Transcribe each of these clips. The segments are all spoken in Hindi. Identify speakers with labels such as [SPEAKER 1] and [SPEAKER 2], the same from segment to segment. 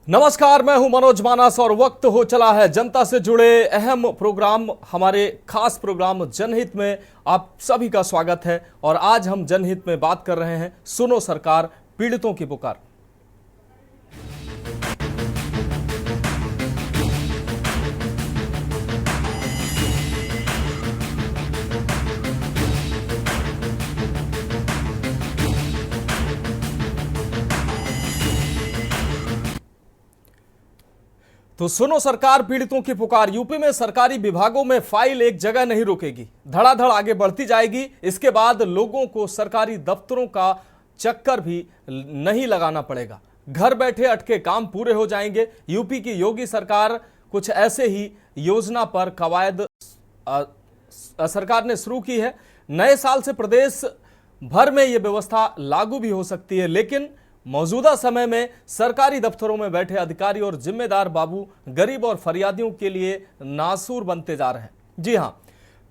[SPEAKER 1] नमस्कार, मैं हूं मनोज मानस और वक्त हो चला है जनता से जुड़े अहम प्रोग्राम, हमारे खास प्रोग्राम जनहित में आप सभी का स्वागत है। और आज हम जनहित में बात कर रहे हैं सुनो सरकार, पीड़ितों की पुकार। तो सुनो सरकार, पीड़ितों की पुकार। यूपी में सरकारी विभागों में फाइल एक जगह नहीं रुकेगी, धड़ाधड़ आगे बढ़ती जाएगी। इसके बाद लोगों को सरकारी दफ्तरों का चक्कर भी नहीं लगाना पड़ेगा, घर बैठे अटके काम पूरे हो जाएंगे। यूपी की योगी सरकार कुछ ऐसे ही योजना पर कवायद सरकार ने शुरू की है। नए साल से प्रदेश भर में यह व्यवस्था लागू भी हो सकती है, लेकिन मौजूदा समय में सरकारी दफ्तरों में बैठे अधिकारी और जिम्मेदार बाबू गरीब और फरियादियों के लिए नासूर बनते जा रहे हैं। जी हां,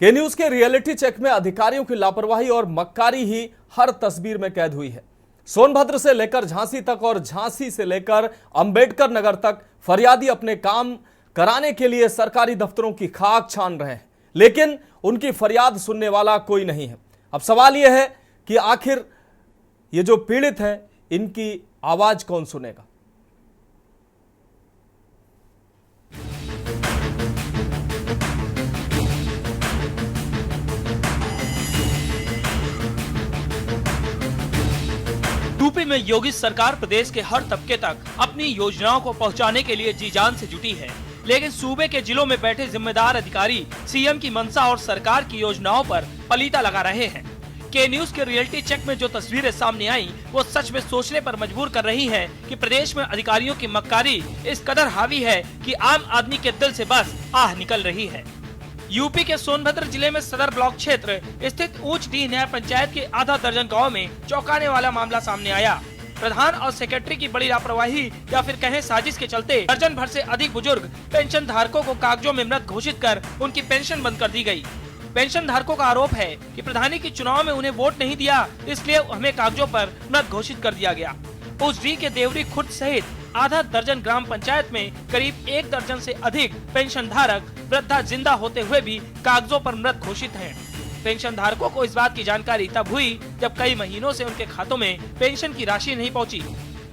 [SPEAKER 1] के न्यूज के रियलिटी चेक में अधिकारियों की लापरवाही और मक्कारी ही हर तस्वीर में कैद हुई है। सोनभद्र से लेकर झांसी तक और झांसी से लेकर अंबेडकर नगर तक फरियादी अपने काम कराने के लिए सरकारी दफ्तरों की खाक छान रहे हैं, लेकिन उनकी फरियाद सुनने वाला कोई नहीं है। अब सवाल यह है कि आखिर ये जो पीड़ित हैं, इनकी आवाज कौन सुनेगा?
[SPEAKER 2] यूपी में योगी सरकार प्रदेश के हर तबके तक अपनी योजनाओं को पहुंचाने के लिए जी जान से जुटी है, लेकिन सूबे के जिलों में बैठे जिम्मेदार अधिकारी सीएम की मंशा और सरकार की योजनाओं पर पलीता लगा रहे हैं। के न्यूज के रियलिटी चेक में जो तस्वीरें सामने आई वो सच में सोचने पर मजबूर कर रही हैं कि प्रदेश में अधिकारियों की मक्कारी इस कदर हावी है कि आम आदमी के दिल से बस आह निकल रही है। यूपी के सोनभद्र जिले में सदर ब्लॉक क्षेत्र स्थित ऊंच डी न्याय पंचायत के आधा दर्जन गाँव में चौंकाने वाला मामला सामने आया। प्रधान और सेक्रेटरी की बड़ी लापरवाही या फिर कहें साजिश के चलते दर्जन भर से अधिक बुजुर्ग पेंशन धारकों को कागजों में मृत घोषित कर उनकी पेंशन बंद कर दी गयी। पेंशन धारकों का आरोप है कि प्रधानी की चुनाव में उन्हें वोट नहीं दिया, इसलिए हमें कागजों पर मृत घोषित कर दिया गया। उस डी के देवरी खुर्द सहित आधा दर्जन ग्राम पंचायत में करीब 1 दर्जन से अधिक पेंशन धारक वृद्धा जिंदा होते हुए भी कागजों पर मृत घोषित हैं। पेंशन धारकों को इस बात की जानकारी तब हुई जब कई महीनों से उनके खातों में पेंशन की राशि नहीं पहुंची।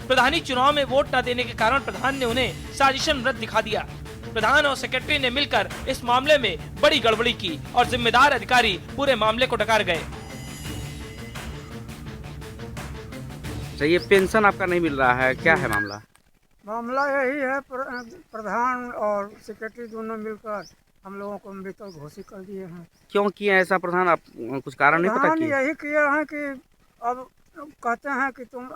[SPEAKER 2] प्रधानी चुनाव में वोट न देने के कारण प्रधान ने उन्हें साजिशन मृत दिखा दिया। प्रधान और सेक्रेटरी ने मिलकर इस मामले में बड़ी गड़बड़ी की और जिम्मेदार अधिकारी पूरे मामले को डकार गए।
[SPEAKER 3] तो ये पेंशन आपका नहीं मिल रहा है, क्या है मामला?
[SPEAKER 4] मामला यही है, प्रधान और सेक्रेटरी दोनों मिलकर हम लोगों को मृत घोषित कर दिए हैं।
[SPEAKER 3] क्यों किया ऐसा प्रधान? आप कुछ कारण नहीं पता?
[SPEAKER 4] यही किया है कि अब कहते हैं कि तुम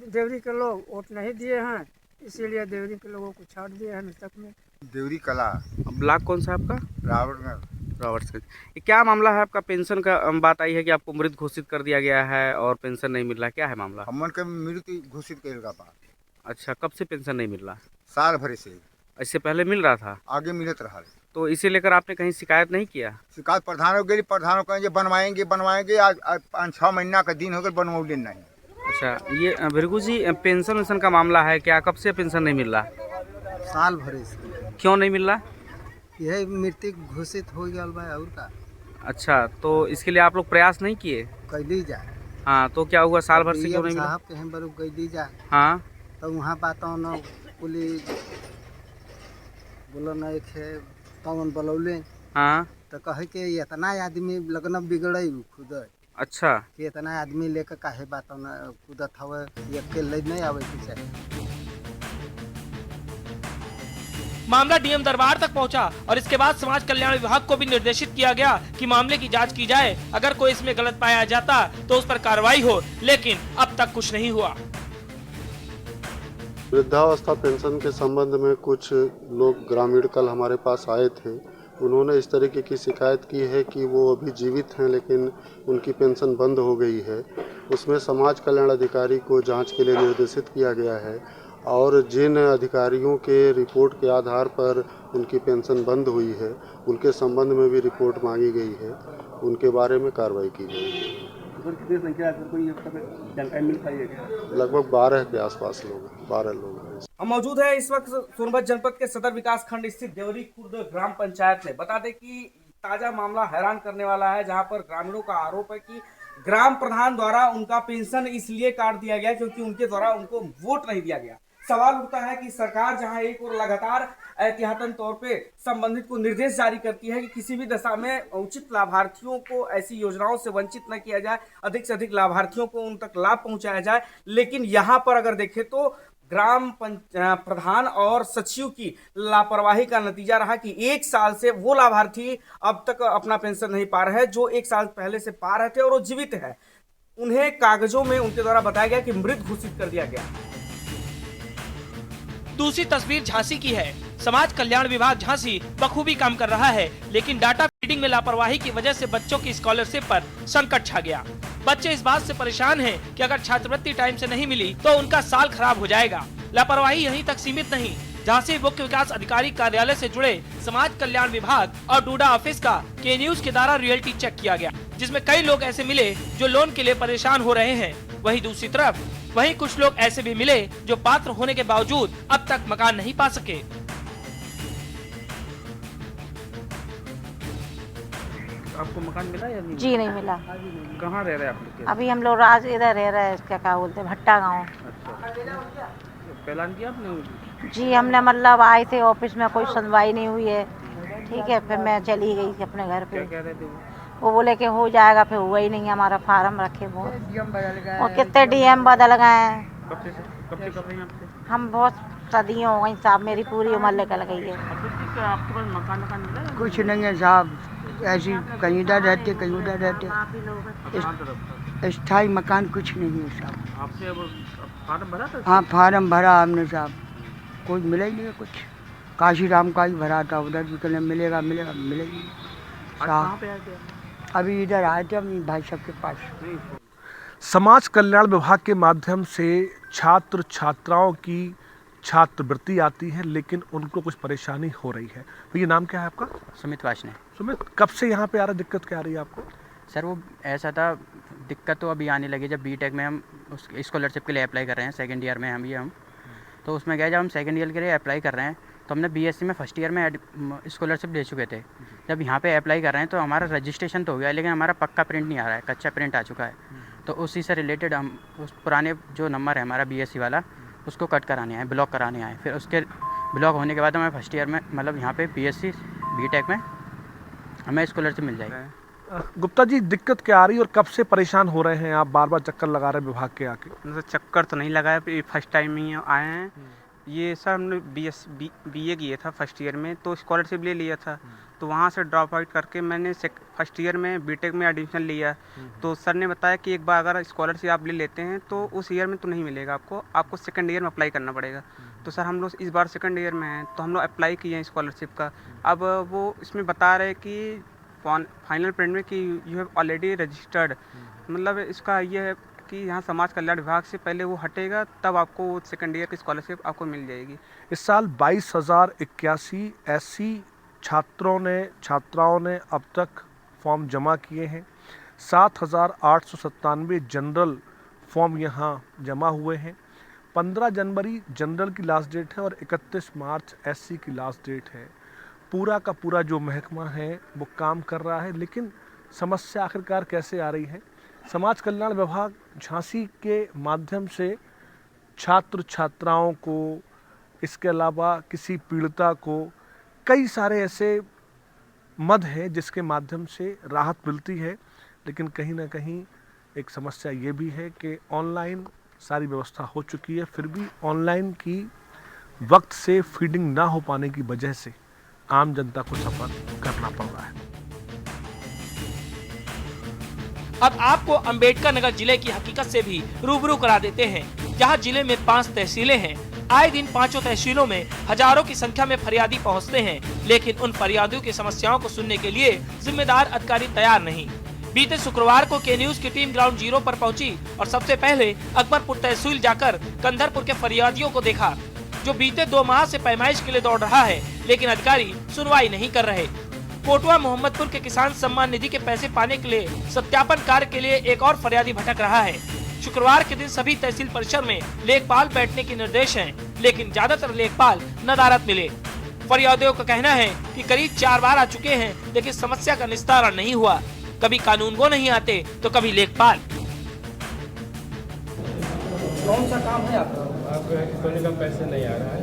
[SPEAKER 4] देवरी के लोग वोट नहीं दिए हैं, इसीलिए देवरी के लोगों को छाट दिया है मृतक में।
[SPEAKER 5] देवरी कला।
[SPEAKER 3] ब्लॉक कौन सा आपका?
[SPEAKER 5] रावटगंज।
[SPEAKER 3] ये क्या मामला है आपका? पेंशन का बात आई है कि आपको मृत घोषित कर दिया गया है और पेंशन नहीं मिल रहा, क्या है मामला?
[SPEAKER 5] हमन के मृत घोषित करेगा बात।
[SPEAKER 3] अच्छा, कब से पेंशन नहीं मिल रहा?
[SPEAKER 5] साल भर से।
[SPEAKER 3] इससे पहले मिल रहा था?
[SPEAKER 5] आगे मिलत रहा।
[SPEAKER 3] तो इसे लेकर आपने कहीं शिकायत नहीं किया?
[SPEAKER 5] शिकायत प्रधान हो गई, प्रधान कहेंगे बनवाएंगे। आज 5-6 महीना का दिन हो गया, बनवले नहीं।
[SPEAKER 3] अच्छा, ये भृगु जी पेंशन का मामला है क्या? कब से पेंशन नहीं मिल रहा?
[SPEAKER 6] साल भर से।
[SPEAKER 3] क्यों नहीं मिल रहा?
[SPEAKER 6] यही मृत्यु घोषित हो गया और का।
[SPEAKER 3] अच्छा, तो इसके लिए आप लोग प्रयास नहीं किए?
[SPEAKER 6] कैली जाए।
[SPEAKER 3] हाँ, तो क्या हुआ साल भर से क्यों नहीं मिला?
[SPEAKER 6] साहब कहीं पर कैली जाए।
[SPEAKER 3] हाँ,
[SPEAKER 6] तो वहाँ बातों न पुलिस बोलो न एक है तवन बलौले।
[SPEAKER 3] हाँ,
[SPEAKER 6] तो कहे के इतना आदमी लगन बिगड़े खुद।
[SPEAKER 3] अच्छा,
[SPEAKER 6] कि इतना आदमी लेकर काहे बातों न कूदत हवे, अकेले नहीं आवे के।
[SPEAKER 2] मामला डीएम दरबार तक पहुंचा और इसके बाद समाज कल्याण विभाग को भी निर्देशित किया गया कि मामले की जांच की जाए, अगर कोई इसमें गलत पाया जाता तो उस पर कार्रवाई हो, लेकिन अब तक कुछ नहीं हुआ।
[SPEAKER 7] वृद्धावस्था पेंशन के संबंध में कुछ लोग ग्रामीण कल हमारे पास आए थे। उन्होंने इस तरीके की शिकायत की है कि वो अभी जीवित हैं लेकिन उनकी पेंशन बंद हो गई है। उसमें समाज कल्याण अधिकारी को जांच के लिए निर्देशित किया गया है और जिन अधिकारियों के रिपोर्ट के आधार पर उनकी पेंशन बंद हुई है उनके संबंध में भी रिपोर्ट मांगी गई है, उनके बारे में कार्रवाई की गई।
[SPEAKER 3] कितनी संख्या कोई जानकारी मिल पाई है?
[SPEAKER 7] लगभग 12 के आसपास लोग हैं, 12 लोग हैं।
[SPEAKER 3] हम मौजूद है इस वक्त सोनभद्र जनपद के सदर विकास खंड स्थित देवरी खुर्द ग्राम पंचायत में। बता दें कि ताजा मामला हैरान करने वाला है, जहां पर ग्रामीणों का आरोप है कि ग्राम प्रधान द्वारा उनका पेंशन इसलिए काट दिया गया क्योंकि उनके द्वारा उनको वोट नहीं दिया गया। सवाल उठता है कि सरकार जहां एक और लगातार एहतियातन तौर पे संबंधित को निर्देश जारी करती है कि किसी भी दशा में उचित लाभार्थियों को ऐसी योजनाओं से वंचित न किया जाए, अधिक से अधिक लाभार्थियों को उन तक लाभ पहुंचाया जाए, लेकिन यहाँ पर अगर देखें तो ग्राम प्रधान और सचिव की लापरवाही का नतीजा रहा कि 1 साल से वो लाभार्थी अब तक अपना पेंशन नहीं पा रहे हैं जो 1 साल पहले से पा रहे थे और वो जीवित है। उन्हें कागजों में उनके द्वारा बताया गया कि मृत घोषित कर दिया गया।
[SPEAKER 2] दूसरी तस्वीर झांसी की है। समाज कल्याण विभाग झांसी बखूबी काम कर रहा है, लेकिन डाटा फीडिंग में लापरवाही की वजह से बच्चों की स्कॉलरशिप पर संकट छा गया। बच्चे इस बात से परेशान हैं कि अगर छात्रवृत्ति टाइम से नहीं मिली तो उनका साल खराब हो जाएगा। लापरवाही यहीं तक सीमित नहीं, झांसी मुख्य विकास अधिकारी कार्यालय से जुड़े समाज कल्याण विभाग और डूडा ऑफिस का के न्यूज के द्वारा रियलिटी चेक किया गया, जिसमें कई लोग ऐसे मिले जो लोन के लिए परेशान हो रहे हैं। वहीं दूसरी तरफ कुछ लोग ऐसे भी मिले जो पात्र होने के बावजूद अब तक मकान नहीं पा सके।
[SPEAKER 3] आपको मकान मिला या नहीं?
[SPEAKER 8] जी नहीं मिला।
[SPEAKER 3] कहाँ रह रहे हैं आप लोग?
[SPEAKER 8] अभी हम लोग राज इधर रह रहे हैं, क्या बोलते हैं, भट्टा गाँव।
[SPEAKER 3] अच्छा, ऐलान किया आपने?
[SPEAKER 8] जी हमने मतलब आए थे ऑफिस में, कोई सुनवाई नहीं हुई है। ठीक है, फिर मैं चली गई थी अपने घर पे।
[SPEAKER 3] क्या कह रहे थे
[SPEAKER 8] वो बोले कि हो जाएगा, फिर हुआ ही नहीं। हमारा फार्म रखे बहुत, और कितने डीएम बदल गए हैं।
[SPEAKER 3] कब से कर रहे हैं आपसे?
[SPEAKER 8] हम बहुत सदियों हो गई साहब, मेरी पूरी उम्र निकल गई है।
[SPEAKER 3] आपके पास मकान मिला?
[SPEAKER 6] कुछ नहीं है साहब, ऐसी कहीं इधर रहते कहीं उधर रहते, स्थायी मकान कुछ नहीं है साहब।
[SPEAKER 3] आपने अब फार्म भरा था?
[SPEAKER 6] हाँ फार्म भरा हमने साहब, कोई मिला ही नहीं है कुछ। काशीराम का ही भरा था, उधर भी कहने मिलेगा मिलेगा, मिले ही साहब। अभी इधर आए थे अपनी भाई साहब के पास।
[SPEAKER 9] समाज कल्याण विभाग के माध्यम से छात्र छात्राओं की छात्रवृत्ति आती है, लेकिन उनको कुछ परेशानी हो रही है। भैया नाम क्या है आपका?
[SPEAKER 10] सुमित वाशने।
[SPEAKER 9] सुमित, कब से यहाँ पे आ रहा है, दिक्कत क्या आ रही है आपको?
[SPEAKER 10] सर वो ऐसा था, दिक्कत तो अभी आने लगी जब बीटेक में हम उस स्कॉलरशिप के लिए अप्लाई कर रहे हैं। सेकंड ईयर में हम तो उसमें गए, जब हम सेकंड ईयर के लिए अप्लाई कर रहे हैं तो हमने बीएससी में फर्स्ट ईयर में स्कॉलरशिप ले चुके थे। जब यहाँ पे अप्लाई कर रहे हैं तो हमारा रजिस्ट्रेशन तो हो गया, लेकिन हमारा पक्का प्रिंट नहीं आ रहा है, कच्चा प्रिंट आ चुका है। तो उसी से रिलेटेड हम उस पुराने जो नंबर है हमारा बीएससी वाला, उसको कट कराने आए, ब्लॉक कराने आए। फिर उसके ब्लॉक होने के बाद हमें फर्स्ट ईयर में मतलब यहाँ पे बीएससी बीटेक में हमें स्कॉलरशिप मिल जाएगी।
[SPEAKER 9] गुप्ता जी, दिक्कत क्या आ रही है और कब से परेशान हो रहे हैं आप? बार बार चक्कर लगा रहे हैं विभाग के आके।
[SPEAKER 3] चक्कर तो नहीं लगाया, फर्स्ट टाइम ही आए हैं। ये सर हमने बीए किया था फर्स्ट ईयर में, तो स्कॉलरशिप ले लिया था। तो वहाँ से ड्रॉप आउट करके मैंने फर्स्ट ईयर में बीटेक में एडमिशन लिया। तो सर ने बताया कि एक बार अगर स्कॉलरशिप आप ले लेते हैं तो उस ईयर में तो नहीं मिलेगा आपको सेकंड ईयर में अप्लाई करना पड़ेगा। तो सर हम लोग इस बार सेकंड ईयर में हैं, तो हम लोग अप्लाई किए हैं स्कॉलरशिप का। अब वो इसमें बता रहे कि फाइनल प्रिंट में कि यू हैव ऑलरेडी रजिस्टर्ड, मतलब इसका ये है कि यहाँ समाज कल्याण विभाग से पहले वो हटेगा, तब आपको सेकंड ईयर की स्कॉलरशिप आपको मिल जाएगी।
[SPEAKER 9] इस साल 22,081 एससी छात्राओं ने अब तक फॉर्म जमा किए हैं। 7,897 जनरल फॉर्म यहाँ जमा हुए हैं। 15 जनवरी जनरल की लास्ट डेट है और 31 मार्च एससी की लास्ट डेट है। पूरा का पूरा जो महकमा है वो काम कर रहा है, लेकिन समस्या आखिरकार कैसे आ रही है? समाज कल्याण विभाग झांसी के माध्यम से छात्र छात्राओं को, इसके अलावा किसी पीड़िता को, कई सारे ऐसे मद हैं जिसके माध्यम से राहत मिलती है, लेकिन कहीं ना कहीं एक समस्या ये भी है कि ऑनलाइन सारी व्यवस्था हो चुकी है, फिर भी ऑनलाइन की वक्त से फीडिंग ना हो पाने की वजह से आम जनता को सफर करना पड़ रहा है।
[SPEAKER 2] अब आपको अंबेडकर नगर जिले की हकीकत से भी रूबरू करा देते हैं, जहां जिले में 5 तहसीलें हैं। आए दिन 5 तहसीलों में हजारों की संख्या में फरियादी पहुंचते हैं, लेकिन उन फरियादियों की समस्याओं को सुनने के लिए जिम्मेदार अधिकारी तैयार नहीं। बीते शुक्रवार को के न्यूज की टीम ग्राउंड जीरो पर पहुंची और सबसे पहले अकबरपुर तहसील जाकर कंधरपुर के फरियादियों को देखा, जो बीते 2 माह से पैमाइश के लिए दौड़ रहा है, लेकिन अधिकारी सुनवाई नहीं कर रहे। कोटवा मोहम्मदपुर के किसान सम्मान निधि के पैसे पाने के लिए सत्यापन कार्य के लिए एक और फरियादी भटक रहा है। शुक्रवार के दिन सभी तहसील परिसर में लेखपाल बैठने के निर्देश हैं, लेकिन ज्यादातर लेखपाल नदारद मिले। फरियादियों का कहना है कि करीब 4 बार आ चुके हैं, लेकिन समस्या का निस्तारण नहीं हुआ। कभी कानूनगो नहीं आते तो कभी लेखपाल।
[SPEAKER 3] कौन सा काम है आपका?
[SPEAKER 11] कोई का पैसे नहीं आ रहा है,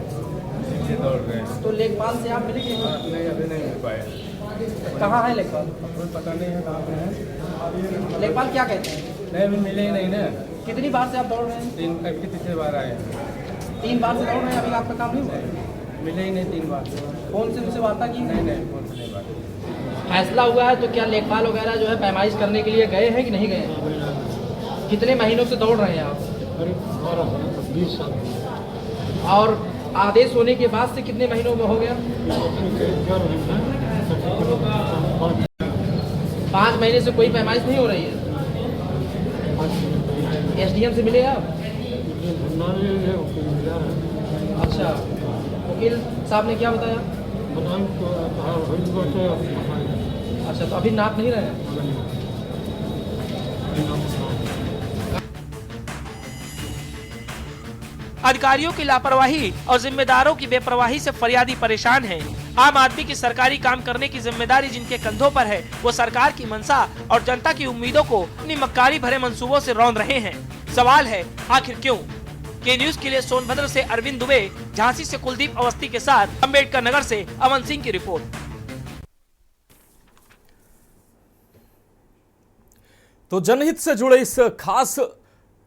[SPEAKER 11] इसीलिए दौड़ रहे हैं।
[SPEAKER 3] तो लेखपाल से आप मिलेंगे?
[SPEAKER 11] नहीं, अभी नहीं मिल पाए।
[SPEAKER 3] कहाँ है लेखपाल?
[SPEAKER 11] कोई पता नहीं है कहाँ पे है।
[SPEAKER 3] लेखपाल क्या कहते हैं?
[SPEAKER 11] नहीं, अभी मिले ही नहीं ना।
[SPEAKER 3] कितनी बार से आप दौड़ रहे हैं?
[SPEAKER 11] 3 बार आए हैं।
[SPEAKER 3] 3 बार से दौड़ रहे हैं, अभी आपका काम नहीं हुआ?
[SPEAKER 11] मिले ही नहीं 3 बार।
[SPEAKER 3] फोन से उनसे वार्ता की?
[SPEAKER 11] नहीं, फोन से नहीं बात।
[SPEAKER 3] फैसला हुआ है तो क्या लेखपाल वगैरह जो है पैमाइश करने के लिए गए हैं कि नहीं गए? कितने महीनों से दौड़ रहे हैं आप?
[SPEAKER 11] 20 साल।
[SPEAKER 3] और आदेश होने के बाद से कितने महीनों में हो गया? 5 महीने से कोई पैमाइश नहीं हो रही है। एसडीएम से मिले आप? अच्छा, वकील साहब ने क्या बताया? अच्छा, तो अभी नाप नहीं रहे हैं?
[SPEAKER 2] अधिकारियों की लापरवाही और जिम्मेदारों की बेपरवाही से फरियादी परेशान हैं। आम आदमी की सरकारी काम करने की जिम्मेदारी जिनके कंधों पर है, वो सरकार की मंशा और जनता की उम्मीदों को अपनी मक्कारी भरे मंसूबों से रौंद रहे हैं। सवाल है, आखिर क्यों? के न्यूज के लिए सोनभद्र से अरविंद दुबे, झांसी से कुलदीप अवस्थी के साथ अम्बेडकर नगर से अमन सिंह की रिपोर्ट।
[SPEAKER 1] तो जनहित से जुड़े इस खास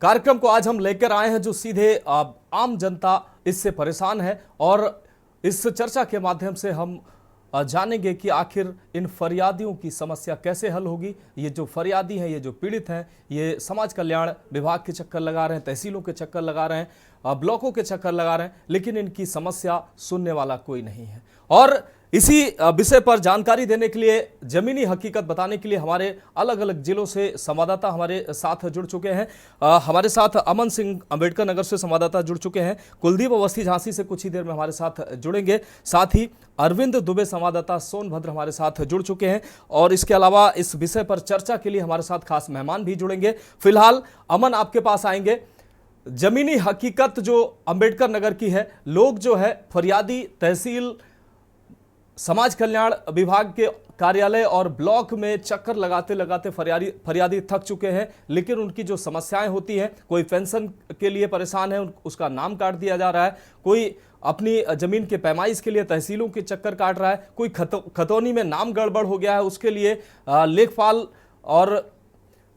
[SPEAKER 1] कार्यक्रम को आज हम लेकर आए हैं, जो सीधे आम जनता इससे परेशान है, और इस चर्चा के माध्यम से हम जानेंगे कि आखिर इन फरियादियों की समस्या कैसे हल होगी। ये जो फरियादी हैं, ये जो पीड़ित हैं, ये समाज कल्याण विभाग के चक्कर लगा रहे हैं, तहसीलों के चक्कर लगा रहे हैं, ब्लॉकों के चक्कर लगा रहे हैं, लेकिन इनकी समस्या सुनने वाला कोई नहीं है। और इसी विषय पर जानकारी देने के लिए, जमीनी हकीकत बताने के लिए हमारे अलग अलग जिलों से संवाददाता हमारे साथ जुड़ चुके हैं। हमारे साथ अमन सिंह अम्बेडकर नगर से संवाददाता जुड़ चुके हैं, कुलदीप अवस्थी झांसी से कुछ ही देर में हमारे साथ जुड़ेंगे, साथ ही अरविंद दुबे संवाददाता सोनभद्र हमारे साथ जुड़ चुके हैं, और इसके अलावा इस विषय पर चर्चा के लिए हमारे साथ खास मेहमान भी जुड़ेंगे। फिलहाल अमन आपके पास आएंगे। जमीनी हकीकत जो अम्बेडकर नगर की है, लोग जो है फरियादी तहसील, समाज कल्याण विभाग के कार्यालय और ब्लॉक में चक्कर लगाते लगाते फरियादी थक चुके हैं, लेकिन उनकी जो समस्याएं होती हैं, कोई पेंशन के लिए परेशान है, उसका नाम काट दिया जा रहा है, कोई अपनी जमीन के पैमाइश के लिए तहसीलों के चक्कर काट रहा है, कोई खतौनी में नाम गड़बड़ हो गया है, उसके लिए लेखपाल और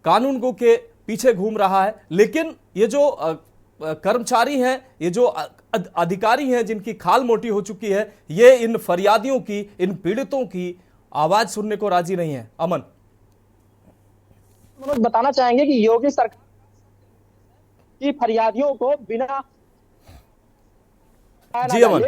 [SPEAKER 1] कानूनगो के पीछे घूम रहा है। लेकिन ये जो कर्मचारी हैं, ये जो अधिकारी हैं, जिनकी खाल मोटी हो चुकी है, ये इन फरियादियों की, इन पीड़ितों की आवाज सुनने को राजी नहीं है। अमन,
[SPEAKER 12] बताना चाहेंगे कि योगी सरकार की फरियादियों को बिना
[SPEAKER 1] जी अमन,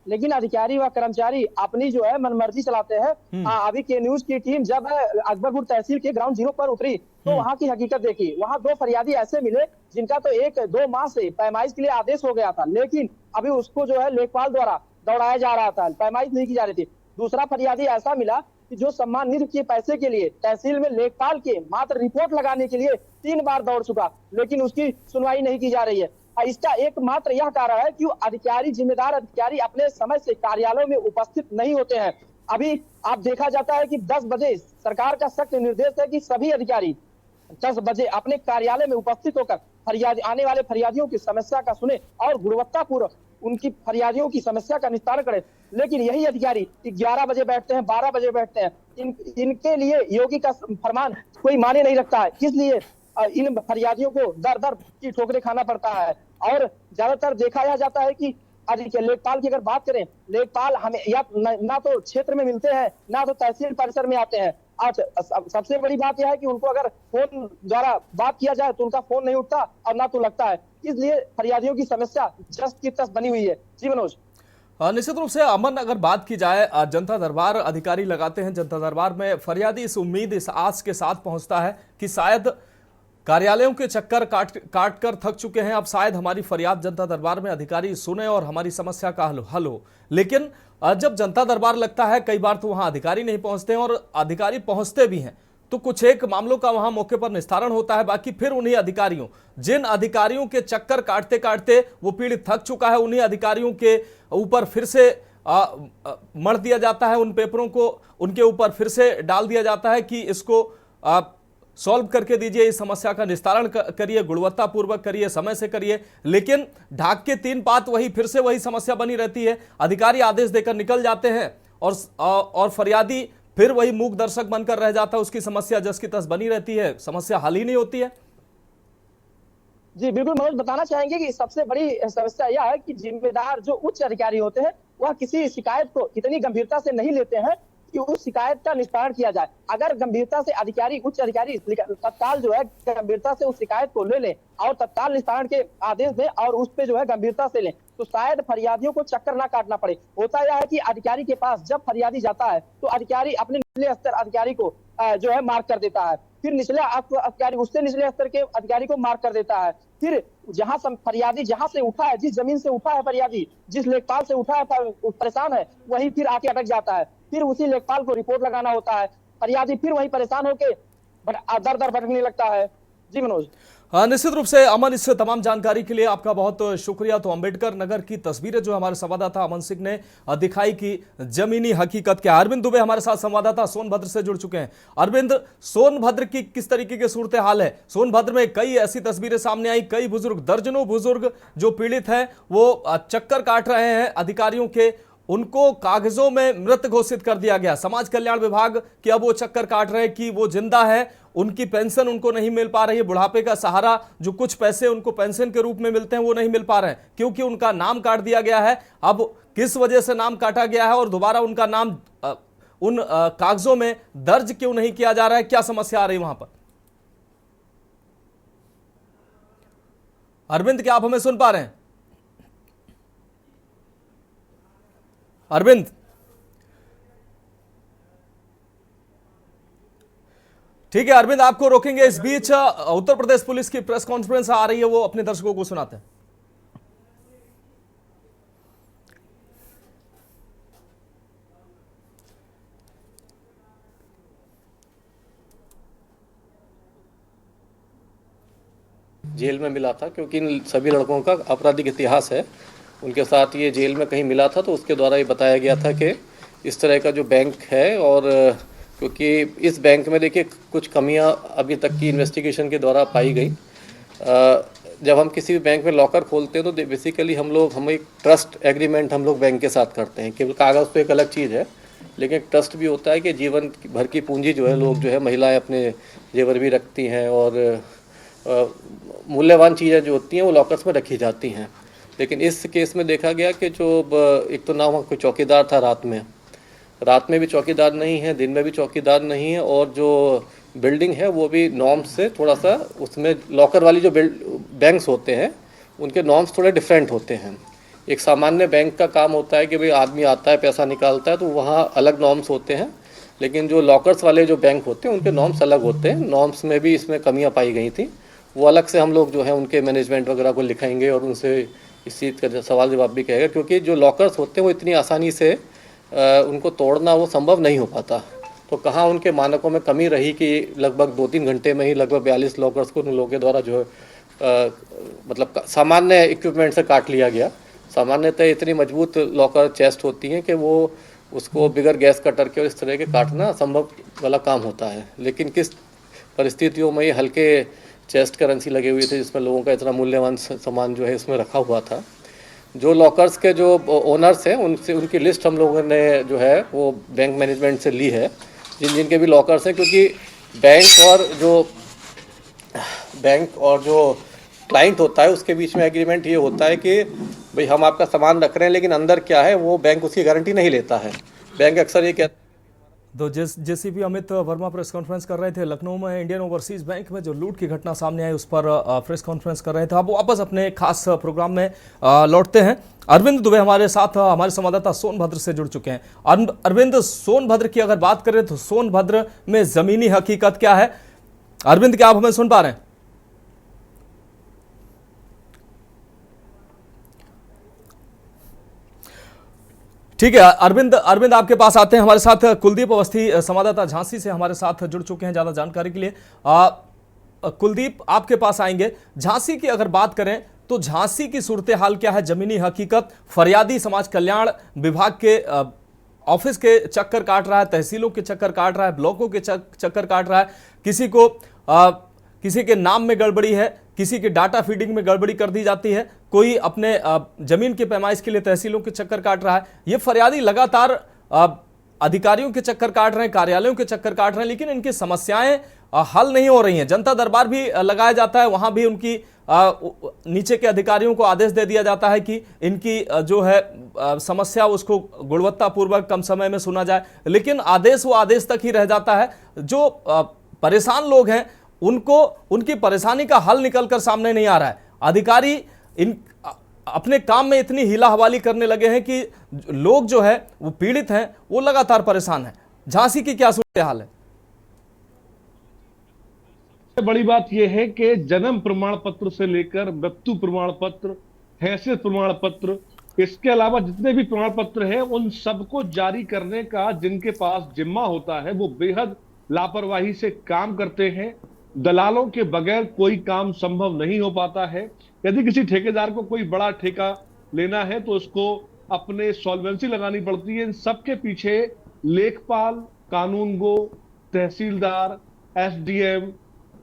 [SPEAKER 12] लेकिन अधिकारी व कर्मचारी अपनी जो है मनमर्जी चलाते हैं। अभी के न्यूज की टीम जब अकबरपुर तहसील के ग्राउंड जीरो पर उतरी तो वहां की हकीकत देखी। वहां 2 फरियादी ऐसे मिले जिनका तो 1-2 माह से पैमाइश के लिए आदेश हो गया था, लेकिन अभी उसको जो है लेखपाल द्वारा दौड़ाया जा रहा था, पैमाइश नहीं की जा रही थी। दूसरा फरियादी ऐसा मिला कि जो सम्मान निधि के पैसे के लिए तहसील में लेखपाल के मात्र रिपोर्ट लगाने के लिए 3 बार दौड़ चुका, लेकिन उसकी सुनवाई नहीं की जा रही है। इसका एकमात्र यह कारण है कि अधिकारी, जिम्मेदार अधिकारी अपने समय से कार्यालयों में उपस्थित नहीं होते हैं। अभी आप देखा जाता है कि 10 बजे सरकार का सख्त निर्देश है कि सभी अधिकारी 10 बजे अपने कार्यालय में उपस्थित होकर आने वाले फरियादियों की समस्या का सुने और गुणवत्तापूर्वक उनकी फरियादियों की समस्या का निस्तारण करें। लेकिन यही अधिकारी 11 बजे बैठते हैं, 12 बजे बैठते हैं। इनके लिए योगी का फरमान कोई माने नहीं रखता है, इसलिए इन फरियादियों को दर दर की ठोकरें खाना पड़ता है। और ज्यादातर देखा जाता है कि लेखपाल की अगर बात करें, लेखपाल हमें या ना तो क्षेत्र में मिलते हैं, ना तो तहसील परिसर में आते हैं। आज सबसे बड़ी बात यह है कि उनको अगर फोन द्वारा बात किया जाए तो उनका फोन नहीं उठता और ना तो लगता है, इसलिए फरियादियों की समस्या जस की तस बनी हुई है। जी मनोज।
[SPEAKER 1] निश्चित रूप से अमन, अगर बात की जाए, जनता दरबार अधिकारी लगाते हैं, जनता दरबार में फरियादी इस उम्मीद, इस आस के साथ पहुंचता है कि शायद कार्यालयों के चक्कर काट कर थक चुके हैं। अब शायद हमारी फरियाद जनता दरबार में अधिकारी सुने और हमारी समस्या का हल हो। लेकिन जब जनता दरबार लगता है कई बार तो वहां अधिकारी नहीं पहुंचते हैं, और अधिकारी पहुंचते भी हैं तो कुछ एक मामलों का वहां मौके पर निस्तारण होता है। बाकी फिर उन्हीं अधिकारियों, जिन अधिकारियों के चक्कर काटते काटते वो पीड़ित थक चुका है, उन्हीं अधिकारियों के ऊपर फिर से मढ़ दिया जाता है। उन पेपरों को उनके ऊपर फिर से डाल दिया जाता है कि इसको सॉल्व करके दीजिए, इस समस्या का निस्तारण करिए, गुणवत्तापूर्वक करिए, समय से करिए। लेकिन ढाक के 3 पात फिर से वही समस्या बनी रहती है। अधिकारी आदेश देकर निकल जाते हैं और फरियादी फिर वही मूक दर्शक बनकर रह जाता है। उसकी समस्या जस की तस बनी रहती है, समस्या हल ही नहीं होती है।
[SPEAKER 12] जी बिल्कुल मनोज, बताना चाहेंगे कि सबसे बड़ी समस्या यह है कि जिम्मेदार जो उच्च अधिकारी होते हैं वह किसी शिकायत को इतनी गंभीरता से नहीं लेते हैं कि उस शिकायत का निस्तारण किया जाए। अगर गंभीरता से उच्च अधिकारी तत्काल जो है गंभीरता से उस शिकायत को ले लें और तत्काल निस्तारण के आदेश दें और उस पे जो है गंभीरता से लें, तो शायद फरियादियों को चक्कर ना काटना पड़े। होता यह है कि अधिकारी के पास जब फरियादी जाता है तो अधिकारी अपने निचले स्तर अधिकारी को जो है मार्क कर देता है, फिर निचले अधिकारी उससे निचले स्तर के अधिकारी को मार्क कर देता है। फिर जहां फरियादी जहां से उठा है, जिस जमीन से उठा है फरियादी, जिस लेखपाल से उठा है परेशान है, वही फिर आके अटक जाता है। फिर उसी लेखपाल को रिपोर्ट लगाना होता है, फरियादी फिर वही परेशान होके दर दर भटकने लगता है। जी मनोज।
[SPEAKER 1] निश्चित रूप से अमन, इस तमाम जानकारी के लिए आपका बहुत शुक्रिया। तो अंबेडकर नगर की तस्वीरें जो हमारे संवाददाता अमन सिंह ने दिखाई कि जमीनी हकीकत क्या। अरविंद दुबे हमारे साथ संवाददाता सोनभद्र से जुड़ चुके हैं। अरविंद, सोनभद्र की किस तरीके की सूरत हाल है? सोनभद्र में कई ऐसी तस्वीरें सामने आई, कई बुजुर्ग, दर्जनों बुजुर्ग जो पीड़ित हैं वो चक्कर काट रहे हैं अधिकारियों के, उनको कागजों में मृत घोषित कर दिया गया। समाज कल्याण विभाग के अब वो चक्कर काट रहे हैं कि वो जिंदा है, उनकी पेंशन उनको नहीं मिल पा रही है, बुढ़ापे का सहारा जो कुछ पैसे उनको पेंशन के रूप में मिलते हैं वो नहीं मिल पा रहे हैं क्योंकि उनका नाम काट दिया गया है। अब किस वजह से नाम काटा गया है और दोबारा उनका नाम उन कागजों में दर्ज क्यों नहीं किया जा रहा है, क्या समस्या आ रही है वहां पर? अरविंद, क्या आप हमें सुन पा रहे हैं? अरविंद, ठीक है अरविंद, आपको रोकेंगे। इस बीच उत्तर प्रदेश पुलिस की प्रेस कॉन्फ्रेंस आ रही है, वो अपने दर्शकों को सुनाते हैं।
[SPEAKER 13] जेल में मिला था क्योंकि इन सभी लड़कों का आपराधिक इतिहास है, उनके साथ ये जेल में कहीं मिला था तो उसके द्वारा ये बताया गया था कि इस तरह का जो बैंक है, और क्योंकि इस बैंक में देखिए कुछ कमियां अभी तक की इन्वेस्टिगेशन के द्वारा पाई गई। जब हम किसी भी बैंक में लॉकर खोलते हैं तो बेसिकली हम एक ट्रस्ट एग्रीमेंट हम लोग बैंक के साथ करते हैं। केवल कागज़ तो एक अलग चीज़ है, लेकिन एक ट्रस्ट भी होता है कि जीवन भर की पूंजी जो है लोग जो है महिलाएं अपने जेवर भी रखती हैं और मूल्यवान चीज़ें जो होती हैं वो लॉकर्स में रखी जाती हैं। लेकिन इस केस में देखा गया कि जो एक तो ना वहाँ कोई चौकीदार था, रात में भी चौकीदार नहीं है, दिन में भी चौकीदार नहीं है, और जो बिल्डिंग है वो भी नॉर्म्स से थोड़ा सा, उसमें लॉकर वाली जो बैंक्स होते हैं उनके नॉर्म्स थोड़े डिफरेंट होते हैं। एक सामान्य बैंक का काम होता है कि भाई आदमी आता है पैसा निकालता है तो वहाँ अलग नॉर्म्स होते हैं, लेकिन जो लॉकर्स वाले जो बैंक होते हैं उनके नॉर्म्स अलग होते हैं। नॉर्म्स में भी इसमें कमियाँ पाई गई थी, वो अलग से हम लोग जो है उनके मैनेजमेंट वगैरह को लिखाएंगे और उनसे इस चीज़ का सवाल जवाब भी कहेगा, क्योंकि जो लॉकर्स होते हैं वो इतनी आसानी से उनको तोड़ना वो संभव नहीं हो पाता। तो कहाँ उनके मानकों में कमी रही कि लगभग 2-3 घंटे में ही लगभग 42 लॉकर्स को उन लोगों के द्वारा जो है मतलब सामान्य इक्विपमेंट से काट लिया गया। सामान्यतः इतनी मजबूत लॉकर चेस्ट होती हैं कि वो उसको बिगर गैस कटर के और इस तरह के काटना असंभव वाला काम होता है। लेकिन किस परिस्थितियों में ये हल्के चेस्ट करेंसी लगे हुए थे जिसमें लोगों का इतना मूल्यवान सामान जो है इसमें रखा हुआ था। जो लॉकर्स के जो ओनर्स हैं उनसे उनकी लिस्ट हम लोगों ने जो है वो बैंक मैनेजमेंट से ली है, जिनके भी लॉकर्स हैं, क्योंकि बैंक और जो क्लाइंट होता है उसके बीच में एग्रीमेंट ये होता है कि भाई हम आपका सामान रख रहे हैं लेकिन अंदर क्या है वो बैंक उसकी गारंटी नहीं लेता है। बैंक अक्सर ये कहता है।
[SPEAKER 1] तो JCP Amit Varma press conference कर रहे थे लखनऊ में इंडियन ओवरसीज बैंक में जो लूट की घटना सामने आई उस पर प्रेस कॉन्फ्रेंस कर रहे थे। अब वापस अपने खास प्रोग्राम में लौटते हैं। अरविंद दुबे हमारे साथ हमारे संवाददाता सोनभद्र से जुड़ चुके हैं। अरविंद, सोनभद्र की अगर बात करें तो सोनभद्र में जमीनी हकीकत क्या है? अरविंद, क्या आप हमें सुन पा रहे हैं? ठीक है, अरविंद आपके पास आते हैं। हमारे साथ कुलदीप अवस्थी संवाददाता झांसी से हमारे साथ जुड़ चुके हैं ज्यादा जानकारी के लिए। कुलदीप, आपके पास आएंगे। झांसी की अगर बात करें तो झांसी की सूरत हाल क्या है, जमीनी हकीकत? फरियादी समाज कल्याण विभाग के ऑफिस के चक्कर काट रहा है, तहसीलों के चक्कर काट रहा है, ब्लॉकों के चक्कर काट रहा है, किसी के नाम में गड़बड़ी है, किसी के डाटा फीडिंग में गड़बड़ी कर दी जाती है, कोई अपने जमीन की पैमाइश के लिए तहसीलों के चक्कर काट रहा है। ये फरियादी लगातार अधिकारियों के चक्कर काट रहे हैं, कार्यालयों के चक्कर काट रहे हैं, लेकिन इनकी समस्याएं हल नहीं हो रही हैं। जनता दरबार भी लगाया जाता है, वहां भी उनकी नीचे के अधिकारियों को आदेश दे दिया जाता है कि इनकी जो है समस्या उसको गुणवत्तापूर्वक कम समय में सुना जाए, लेकिन आदेश वो आदेश तक ही रह जाता है। जो परेशान लोग हैं उनको उनकी परेशानी का हल निकलकर सामने नहीं आ रहा है। अधिकारी अपने काम में इतनी हीला हवाली करने लगे हैं कि लोग जो है वो पीड़ित हैं, वो लगातार परेशान हैं। झांसी की क्या सूरत हाल है?
[SPEAKER 9] बड़ी बात यह है कि जन्म प्रमाण पत्र से लेकर मृत्यु प्रमाण पत्र, हैसियत प्रमाण पत्र, इसके अलावा जितने भी प्रमाण पत्र हैं उन सबको जारी करने का जिनके पास जिम्मा होता है वो बेहद लापरवाही से काम करते हैं। दलालों के बगैर कोई काम संभव नहीं हो पाता है। यदि किसी ठेकेदार को कोई बड़ा ठेका लेना है तो उसको अपने सॉल्वेंसी लगानी पड़ती है। इन सबके पीछे लेखपाल, कानूनगो, तहसीलदार, एसडीएम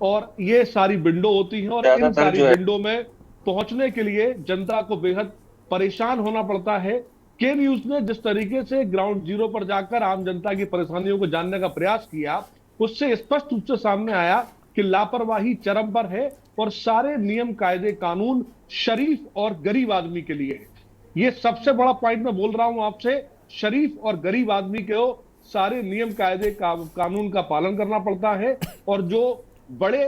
[SPEAKER 9] और ये सारी विंडो होती हैं और इन सारी विंडो में पहुंचने के लिए जनता को बेहद परेशान होना पड़ता है। के न्यूज ने जिस तरीके से ग्राउंड जीरो पर जाकर आम जनता की परेशानियों को जानने का प्रयास किया, उससे स्पष्ट रूप से सामने आया कि लापरवाही चरम पर है और सारे नियम कायदे कानून शरीफ और गरीब आदमी के लिए है। ये सबसे बड़ा पॉइंट मैं बोल रहा हूं आपसे, शरीफ और गरीब आदमी को सारे नियम कायदे कानून का पालन करना पड़ता है और जो बड़े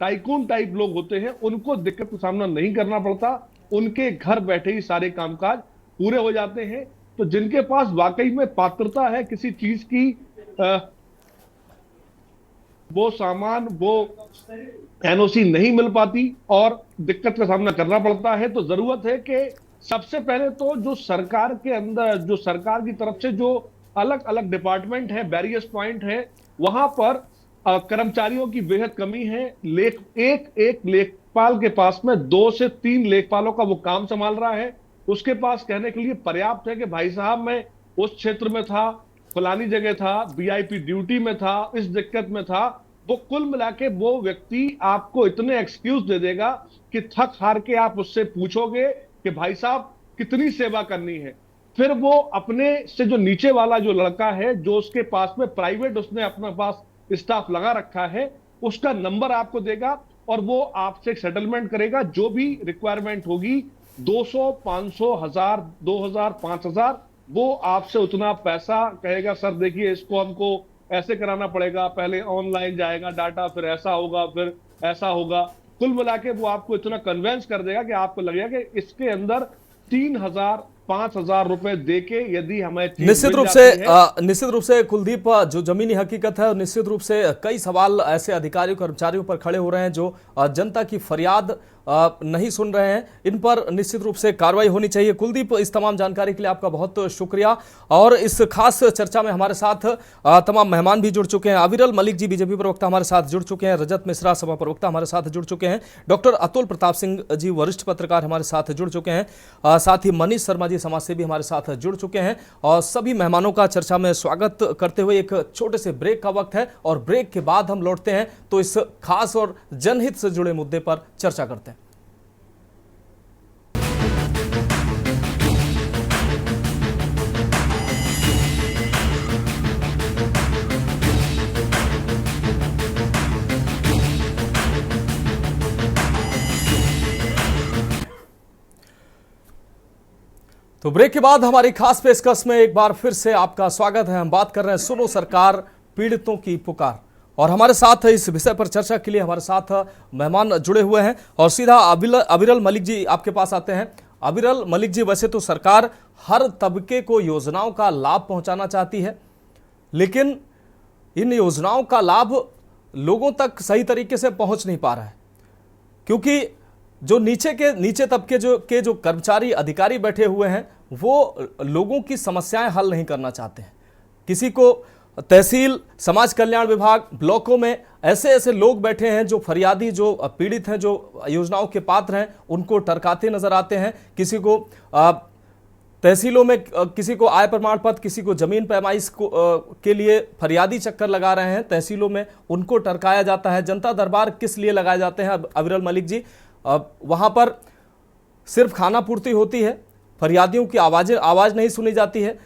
[SPEAKER 9] टाइकून टाइप लोग होते हैं उनको दिक्कत का सामना नहीं करना पड़ता। उनके घर बैठे ही सारे कामकाज पूरे हो जाते हैं। तो जिनके पास वाकई में पात्रता है किसी चीज की, वो सामान, वो एनओसी नहीं मिल पाती और दिक्कत का सामना करना पड़ता है। तो जरूरत है कि सबसे पहले तो जो सरकार के अंदर, जो सरकार की तरफ से जो अलग अलग डिपार्टमेंट है, बैरियर्स पॉइंट है, वहां पर कर्मचारियों की बेहद कमी है। एक लेखपाल के पास में 2 से 3 लेखपालों का वो काम संभाल रहा है। उसके पास कहने के लिए पर्याप्त है कि भाई साहब मैं उस क्षेत्र में था, फलानी जगह था, वीआईपी ड्यूटी में था, इस दिक्कत में था। वो कुल मिला के वो व्यक्ति आपको इतने एक्सक्यूज दे देगा कि थक हार के आप उससे पूछोगे कि भाई साहब कितनी सेवा करनी है। फिर वो अपने से जो नीचे वाला जो लड़का है, जो उसके पास में प्राइवेट उसने अपने पास स्टाफ लगा रखा है, उसका नंबर आपको देगा और वो आपसे सेटलमेंट करेगा। जो भी रिक्वायरमेंट होगी 200, 500, 1000, 2000, 5000, वो आपसे उतना पैसा कहेगा। सर देखिए इसको हमको ऐसे कराना पड़ेगा, पहले ऑनलाइन जाएगा डाटा, फिर ऐसा होगा, फिर ऐसा होगा। कुल मिला के वो आपको इतना कन्वेंस कर देगा कि आपको लगेगा कि इसके अंदर 3000, 5000 रुपए देके यदि हमें
[SPEAKER 1] निश्चित रूप से कुलदीप, जो जमीनी हकीकत है निश्चित रूप से कई सवाल ऐसे अधिकारियों कर्मचारियों पर खड़े हो रहे हैं जो जनता की फरियाद नहीं सुन रहे हैं। इन पर निश्चित रूप से कार्रवाई होनी चाहिए। कुलदीप, इस तमाम जानकारी के लिए आपका बहुत शुक्रिया। और इस खास चर्चा में हमारे साथ तमाम मेहमान भी जुड़ चुके हैं। अविरल मलिक जी बीजेपी प्रवक्ता हमारे साथ जुड़ चुके हैं, रजत मिश्रा सपा प्रवक्ता हमारे साथ जुड़ चुके हैं, डॉक्टर अतुल प्रताप सिंह जी वरिष्ठ पत्रकार हमारे साथ जुड़ चुके हैं, साथ ही मनीष शर्मा जी समाज सेवी हमारे साथ जुड़ चुके हैं। और सभी मेहमानों का चर्चा में स्वागत करते हुए एक छोटे से ब्रेक का वक्त है और ब्रेक के बाद हम लौटते हैं तो इस खास और जनहित से जुड़े मुद्दे पर चर्चा करते हैं। तो ब्रेक के बाद हमारी खास पेशकश में एक बार फिर से आपका स्वागत है। हम बात कर रहे हैं सुनो सरकार, पीड़ितों की पुकार। और हमारे साथ इस विषय पर चर्चा के लिए हमारे साथ मेहमान जुड़े हुए हैं और सीधा अविरल मलिक जी आपके पास आते हैं। अविरल मलिक जी, वैसे तो सरकार हर तबके को योजनाओं का लाभ पहुंचाना चाहती है, लेकिन इन योजनाओं का लाभ लोगों तक सही तरीके से पहुंच नहीं पा रहा है, क्योंकि जो नीचे तबके जो कर्मचारी अधिकारी बैठे हुए हैं वो लोगों की समस्याएं हल नहीं करना चाहते हैं। किसी को तहसील, समाज कल्याण विभाग, ब्लॉकों में ऐसे लोग बैठे हैं जो फरियादी, जो पीड़ित हैं, जो योजनाओं के पात्र हैं, उनको टरकाते नजर आते हैं। किसी को तहसीलों में, किसी को आय प्रमाण पत्र, किसी को जमीन पैमाइश के लिए फरियादी चक्कर लगा रहे हैं तहसीलों में, उनको टरकाया जाता है। जनता दरबार किस लिए लगाए जाते हैं अविरल मलिक जी? वहां पर सिर्फ खाना पूर्ति होती है, फरियादियों की आवाज नहीं सुनी जाती है।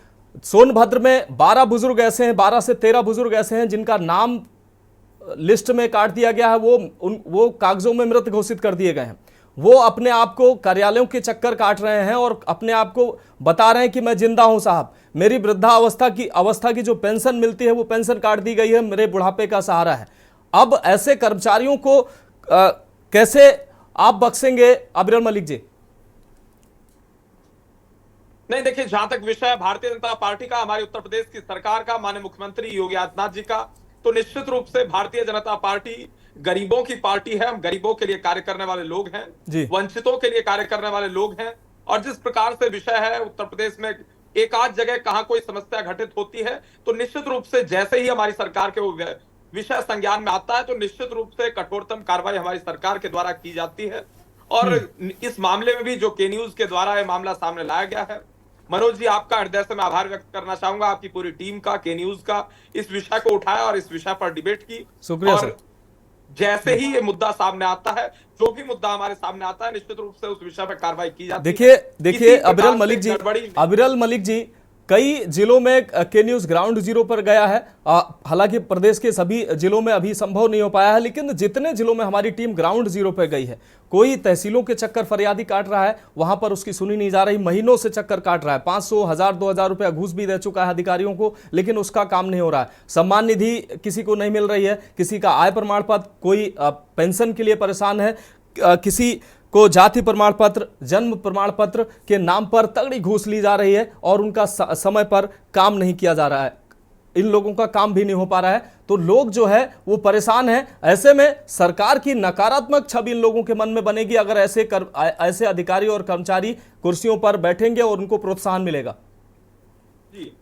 [SPEAKER 1] सोनभद्र में 12 बुजुर्ग ऐसे हैं, 12 से 13 बुजुर्ग ऐसे हैं जिनका नाम लिस्ट में काट दिया गया है, वो कागजों में मृत घोषित कर दिए गए हैं। वो अपने आप को कार्यालयों के चक्कर काट रहे हैं और अपने आप को बता रहे हैं कि मैं जिंदा हूं साहब, मेरी वृद्धावस्था की जो पेंशन मिलती है वो पेंशन काट दी गई है, मेरे बुढ़ापे का सहारा है। अब ऐसे कर्मचारियों को कैसे आप बख्शेंगे अविरल मलिक जी?
[SPEAKER 14] नहीं, देखिए, जहां तक विषय भारतीय जनता पार्टी का, हमारे उत्तर प्रदेश की सरकार का, माननीय मुख्यमंत्री योगी आदित्यनाथ जी का, तो निश्चित रूप से भारतीय जनता पार्टी गरीबों की पार्टी है। हम गरीबों के लिए कार्य करने वाले लोग हैं, वंचितों के लिए कार्य करने वाले लोग हैं। और जिस प्रकार से विषय है उत्तर प्रदेश में, एक आध जगह कहां कोई समस्या घटित होती है तो निश्चित रूप से जैसे ही हमारी सरकार के वो विषय संज्ञान में आता है तो निश्चित रूप से कठोरतम कार्रवाई हमारी सरकार के द्वारा की जाती है। और इस मामले में भी जो के न्यूज के द्वारा यह मामला सामने लाया गया है, मनोज जी, आपका हृदय से मैं आभार व्यक्त करना चाहूंगा, आपकी पूरी टीम का, के न्यूज का, इस विषय को उठाया और इस विषय पर डिबेट की।
[SPEAKER 1] शुक्रिया
[SPEAKER 14] और
[SPEAKER 1] सर।
[SPEAKER 14] जैसे ही ये मुद्दा सामने आता है, जो भी मुद्दा हमारे सामने आता है, निश्चित रूप से उस विषय पर कार्रवाई की जाती है।
[SPEAKER 1] देखिए अविरल मलिक जी, कई जिलों में के न्यूज ग्राउंड जीरो पर गया है। हालांकि प्रदेश के सभी जिलों में अभी संभव नहीं हो पाया है, लेकिन जितने जिलों में हमारी टीम ग्राउंड जीरो पर गई है, कोई तहसीलों के चक्कर फरियादी काट रहा है, वहां पर उसकी सुनी नहीं जा रही, महीनों से चक्कर काट रहा है, 500, 1000, 2000 रुपया घूस भी दे चुका है अधिकारियों को, लेकिन उसका काम नहीं हो रहा है। सम्मान निधि किसी को नहीं मिल रही है, किसी का आय प्रमाण पत्र, कोई पेंशन के लिए परेशान है, किसी को जाति प्रमाण पत्र, जन्म प्रमाण पत्र के नाम पर तगड़ी घूस ली जा रही है और उनका समय पर काम नहीं किया जा रहा है। इन लोगों का काम भी नहीं हो पा रहा है, तो लोग जो है वो परेशान हैं। ऐसे में सरकार की नकारात्मक छवि इन लोगों के मन में बनेगी अगर ऐसे अधिकारी और कर्मचारी कुर्सियों पर बैठेंगे और उनको प्रोत्साहन मिलेगा।
[SPEAKER 14] जी,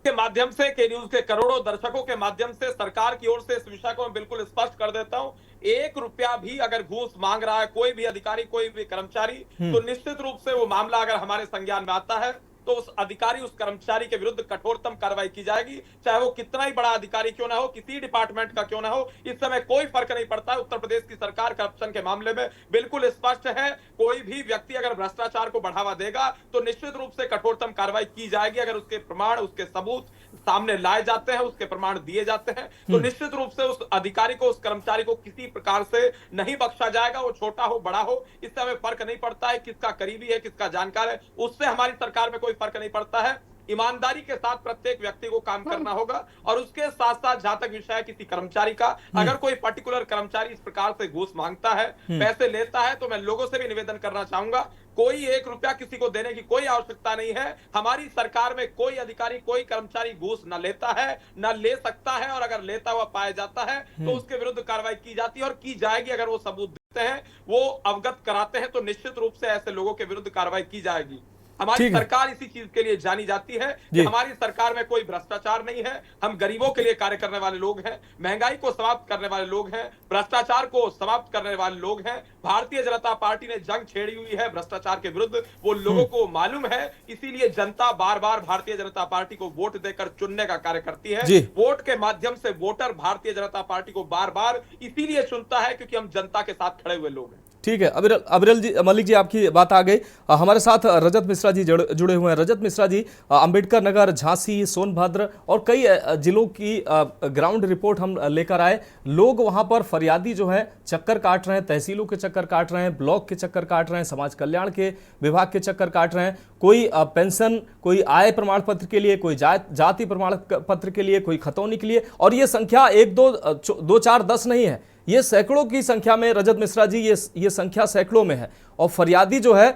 [SPEAKER 14] के माध्यम से, के न्यूज के करोड़ों दर्शकों के माध्यम से सरकार की ओर से इस विषय को मैं बिल्कुल स्पष्ट कर देता हूं, 1 रुपया भी अगर घूस मांग रहा है कोई भी अधिकारी, कोई भी कर्मचारी, तो निश्चित रूप से वो मामला अगर हमारे संज्ञान में आता है तो उस अधिकारी, उस कर्मचारी के विरुद्ध कठोरतम कार्रवाई की जाएगी, चाहे वो कितना ही बड़ा अधिकारी क्यों ना हो, किसी डिपार्टमेंट का क्यों ना हो। इस समय कोई फर्क नहीं पड़ता है। उत्तर प्रदेश की सरकार करप्शन के मामले में बिल्कुल स्पष्ट है। कोई भी व्यक्ति अगर भ्रष्टाचार को बढ़ावा देगा तो निश्चित रूप से कठोरतम कार्रवाई की जाएगी। अगर उसके प्रमाण, उसके सबूत सामने लाए जाते हैं, उसके प्रमाण दिए जाते हैं, तो निश्चित रूप से उस अधिकारी को, उस कर्मचारी को किसी प्रकार से नहीं बख्शा जाएगा। वो छोटा हो, बड़ा हो, इस समय फर्क नहीं पड़ता है, किसका करीबी है, किसका जानकार है, उससे हमारी सरकार में कोई फर्क नहीं पड़ता है। ईमानदारी के साथ प्रत्येक व्यक्ति को काम करना होगा। और उसके साथ साथ जहां तक विषय है किसी कर्मचारी का, अगर कोई पर्टिकुलर कर्मचारी इस प्रकार से घूस मांगता है, पैसे लेता है, तो मैं लोगों से भी निवेदन करना चाहूंगा, कोई 1 रुपया किसी को देने की कोई आवश्यकता नहीं है। हमारी सरकार में कोई अधिकारी, कोई कर्मचारी घूस न लेता है, न ले सकता है, और अगर लेता हुआ पाया जाता है तो उसके विरुद्ध कार्रवाई की जाती है और की जाएगी। अगर वो सबूत देते हैं, वो अवगत कराते हैं, तो निश्चित रूप से ऐसे लोगों के विरुद्ध कार्रवाई की जाएगी। हमारी सरकार इसी चीज के लिए जानी जाती है कि हमारी सरकार में कोई भ्रष्टाचार नहीं है। हम गरीबों के लिए कार्य करने वाले लोग हैं, महंगाई को समाप्त करने वाले लोग हैं, भ्रष्टाचार को समाप्त करने वाले लोग हैं। भारतीय जनता पार्टी ने जंग छेड़ी हुई है भ्रष्टाचार के विरुद्ध, वो लोगों को मालूम है। इसीलिए जनता बार बार भारतीय जनता पार्टी को वोट देकर चुनने का कार्य करती है। वोट के माध्यम से वोटर भारतीय जनता पार्टी को बार बार इसीलिए चुनता है क्योंकि हम जनता के साथ खड़े हुए लोग हैं।
[SPEAKER 1] ठीक है, अविरल जी, मलिक जी, आपकी बात आ गई। हमारे साथ रजत मिश्रा जी जुड़े हुए हैं। रजत मिश्रा जी, अंबेडकर नगर, झांसी, सोनभद्र और कई जिलों की ग्राउंड रिपोर्ट हम लेकर आए। लोग वहां पर फरियादी जो है चक्कर काट रहे हैं, तहसीलों के चक्कर काट रहे हैं, ब्लॉक के चक्कर काट रहे हैं, समाज कल्याण के विभाग के चक्कर काट रहे हैं। कोई पेंशन, कोई आय प्रमाण पत्र के लिए, कोई जाति प्रमाण पत्र के लिए, कोई खतौनी के लिए। और ये संख्या 1, 2, 4, 10 नहीं है, ये सैकड़ों की संख्या में। रजत मिश्रा जी, ये संख्या सैकड़ों में है। और फरियादी जो है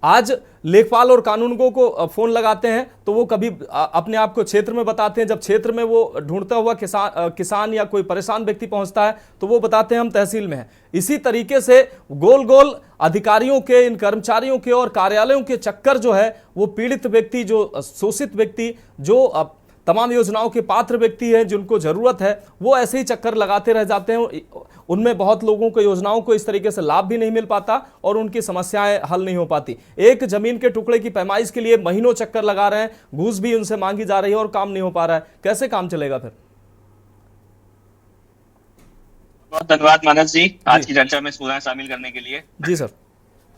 [SPEAKER 1] आज लेखपाल और कानूनगो को फोन लगाते हैं तो वो कभी अपने आप को क्षेत्र में बताते हैं, जब क्षेत्र में वो ढूंढता हुआ किसान या कोई परेशान व्यक्ति पहुंचता है तो वो बताते हैं हम तहसील में हैं। इसी तरीके से गोल गोल अधिकारियों के, इन कर्मचारियों के और कार्यालयों के चक्कर जो है वो पीड़ित व्यक्ति, जो शोषित व्यक्ति, जो तमाम योजनाओं के पात्र व्यक्ति हैं जिनको जरूरत है, वो ऐसे ही चक्कर लगाते रह जाते हैं। उनमें बहुत लोगों को योजनाओं को इस तरीके से लाभ भी नहीं मिल पाता और उनकी समस्याएं हल नहीं हो पाती। एक जमीन के टुकड़े की पैमाइश के लिए महीनों चक्कर लगा रहे हैं, घूस भी उनसे मांगी जा रही है और काम नहीं हो पा रहा है। कैसे काम चलेगा फिर?
[SPEAKER 15] बहुत धन्यवाद मानस जी आज की चर्चा में सुधार शामिल करने के लिए।
[SPEAKER 1] जी सर।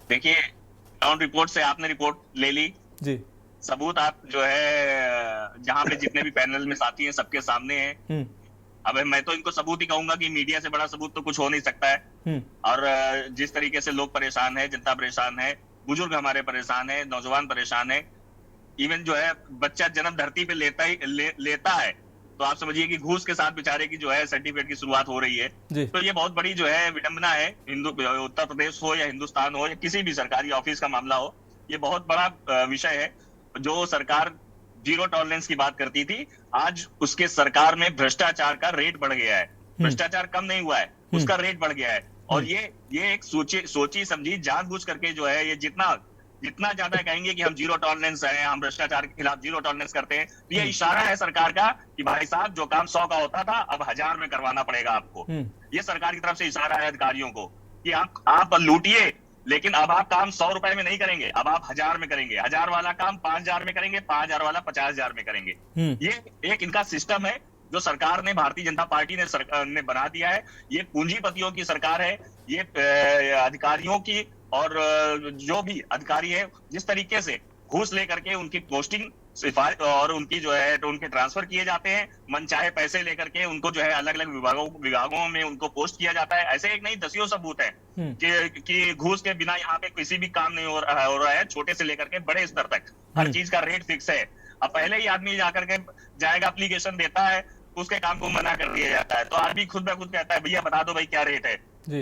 [SPEAKER 15] देखिए, ग्राउंड रिपोर्ट से आपने रिपोर्ट ले ली
[SPEAKER 1] जी,
[SPEAKER 15] सबूत आप जो है जहाँ पे जितने भी पैनल में साथी हैं सबके सामने हैं। अब मैं तो इनको सबूत ही कहूंगा कि मीडिया से बड़ा सबूत तो कुछ हो नहीं सकता है। और जिस तरीके से लोग परेशान है, जनता परेशान है, बुजुर्ग हमारे परेशान है, नौजवान परेशान है, इवन जो है बच्चा जन्म धरती पे लेता है तो आप समझिए कि घूस के साथ बेचारे की जो है सर्टिफिकेट की शुरुआत हो रही है। तो ये बहुत बड़ी जो है विडंबना है। उत्तर प्रदेश हो या हिंदुस्तान हो या किसी भी सरकारी ऑफिस का मामला हो, ये बहुत बड़ा विषय है। जो सरकार जीरो टॉलरेंस की बात करती थी, आज उसके सरकार में भ्रष्टाचार का रेट बढ़ गया है। भ्रष्टाचार कम नहीं हुआ है, उसका रेट बढ़ गया है। और ये एक सोची समझी जानबूझ करके जो है ये जितना ज्यादा कहेंगे कि हम जीरो टॉलरेंस है, हम भ्रष्टाचार के खिलाफ जीरो टॉलरेंस करते हैं, तो ये इशारा है सरकार का कि भाई साहब जो काम 100 का होता था अब 1000 में करवाना पड़ेगा आपको। ये सरकार की तरफ से इशारा है अधिकारियों को कि आप लूटिए, लेकिन अब आप काम 100 रुपए में नहीं करेंगे, अब आप 1000 में करेंगे। 1000 वाला काम 5000 में करेंगे, 5000 वाला 50000 में करेंगे। ये एक इनका सिस्टम है जो सरकार ने, भारतीय जनता पार्टी ने बना दिया है। ये पूंजीपतियों की सरकार है, ये अधिकारियों की, और जो भी अधिकारी है जिस तरीके से घूस लेकर के उनकी पोस्टिंग सिफारिश और उनकी जो है तो उनके ट्रांसफर किए जाते हैं, मनचाहे पैसे लेकर के उनको जो है अलग अलग विभागों में उनको पोस्ट किया जाता है। ऐसे एक नहीं दसियों सबूत है कि घूस के बिना यहाँ पे किसी भी काम नहीं हो रहा है, छोटे से लेकर के बड़े स्तर तक हर चीज का रेट फिक्स है। अब पहले ही आदमी जाकर के जाएगा, एप्लीकेशन देता है, उसके काम को मना कर दिया जाता है, तो आदमी खुद ब खुद कहता है भैया बता दो भाई क्या रेट है,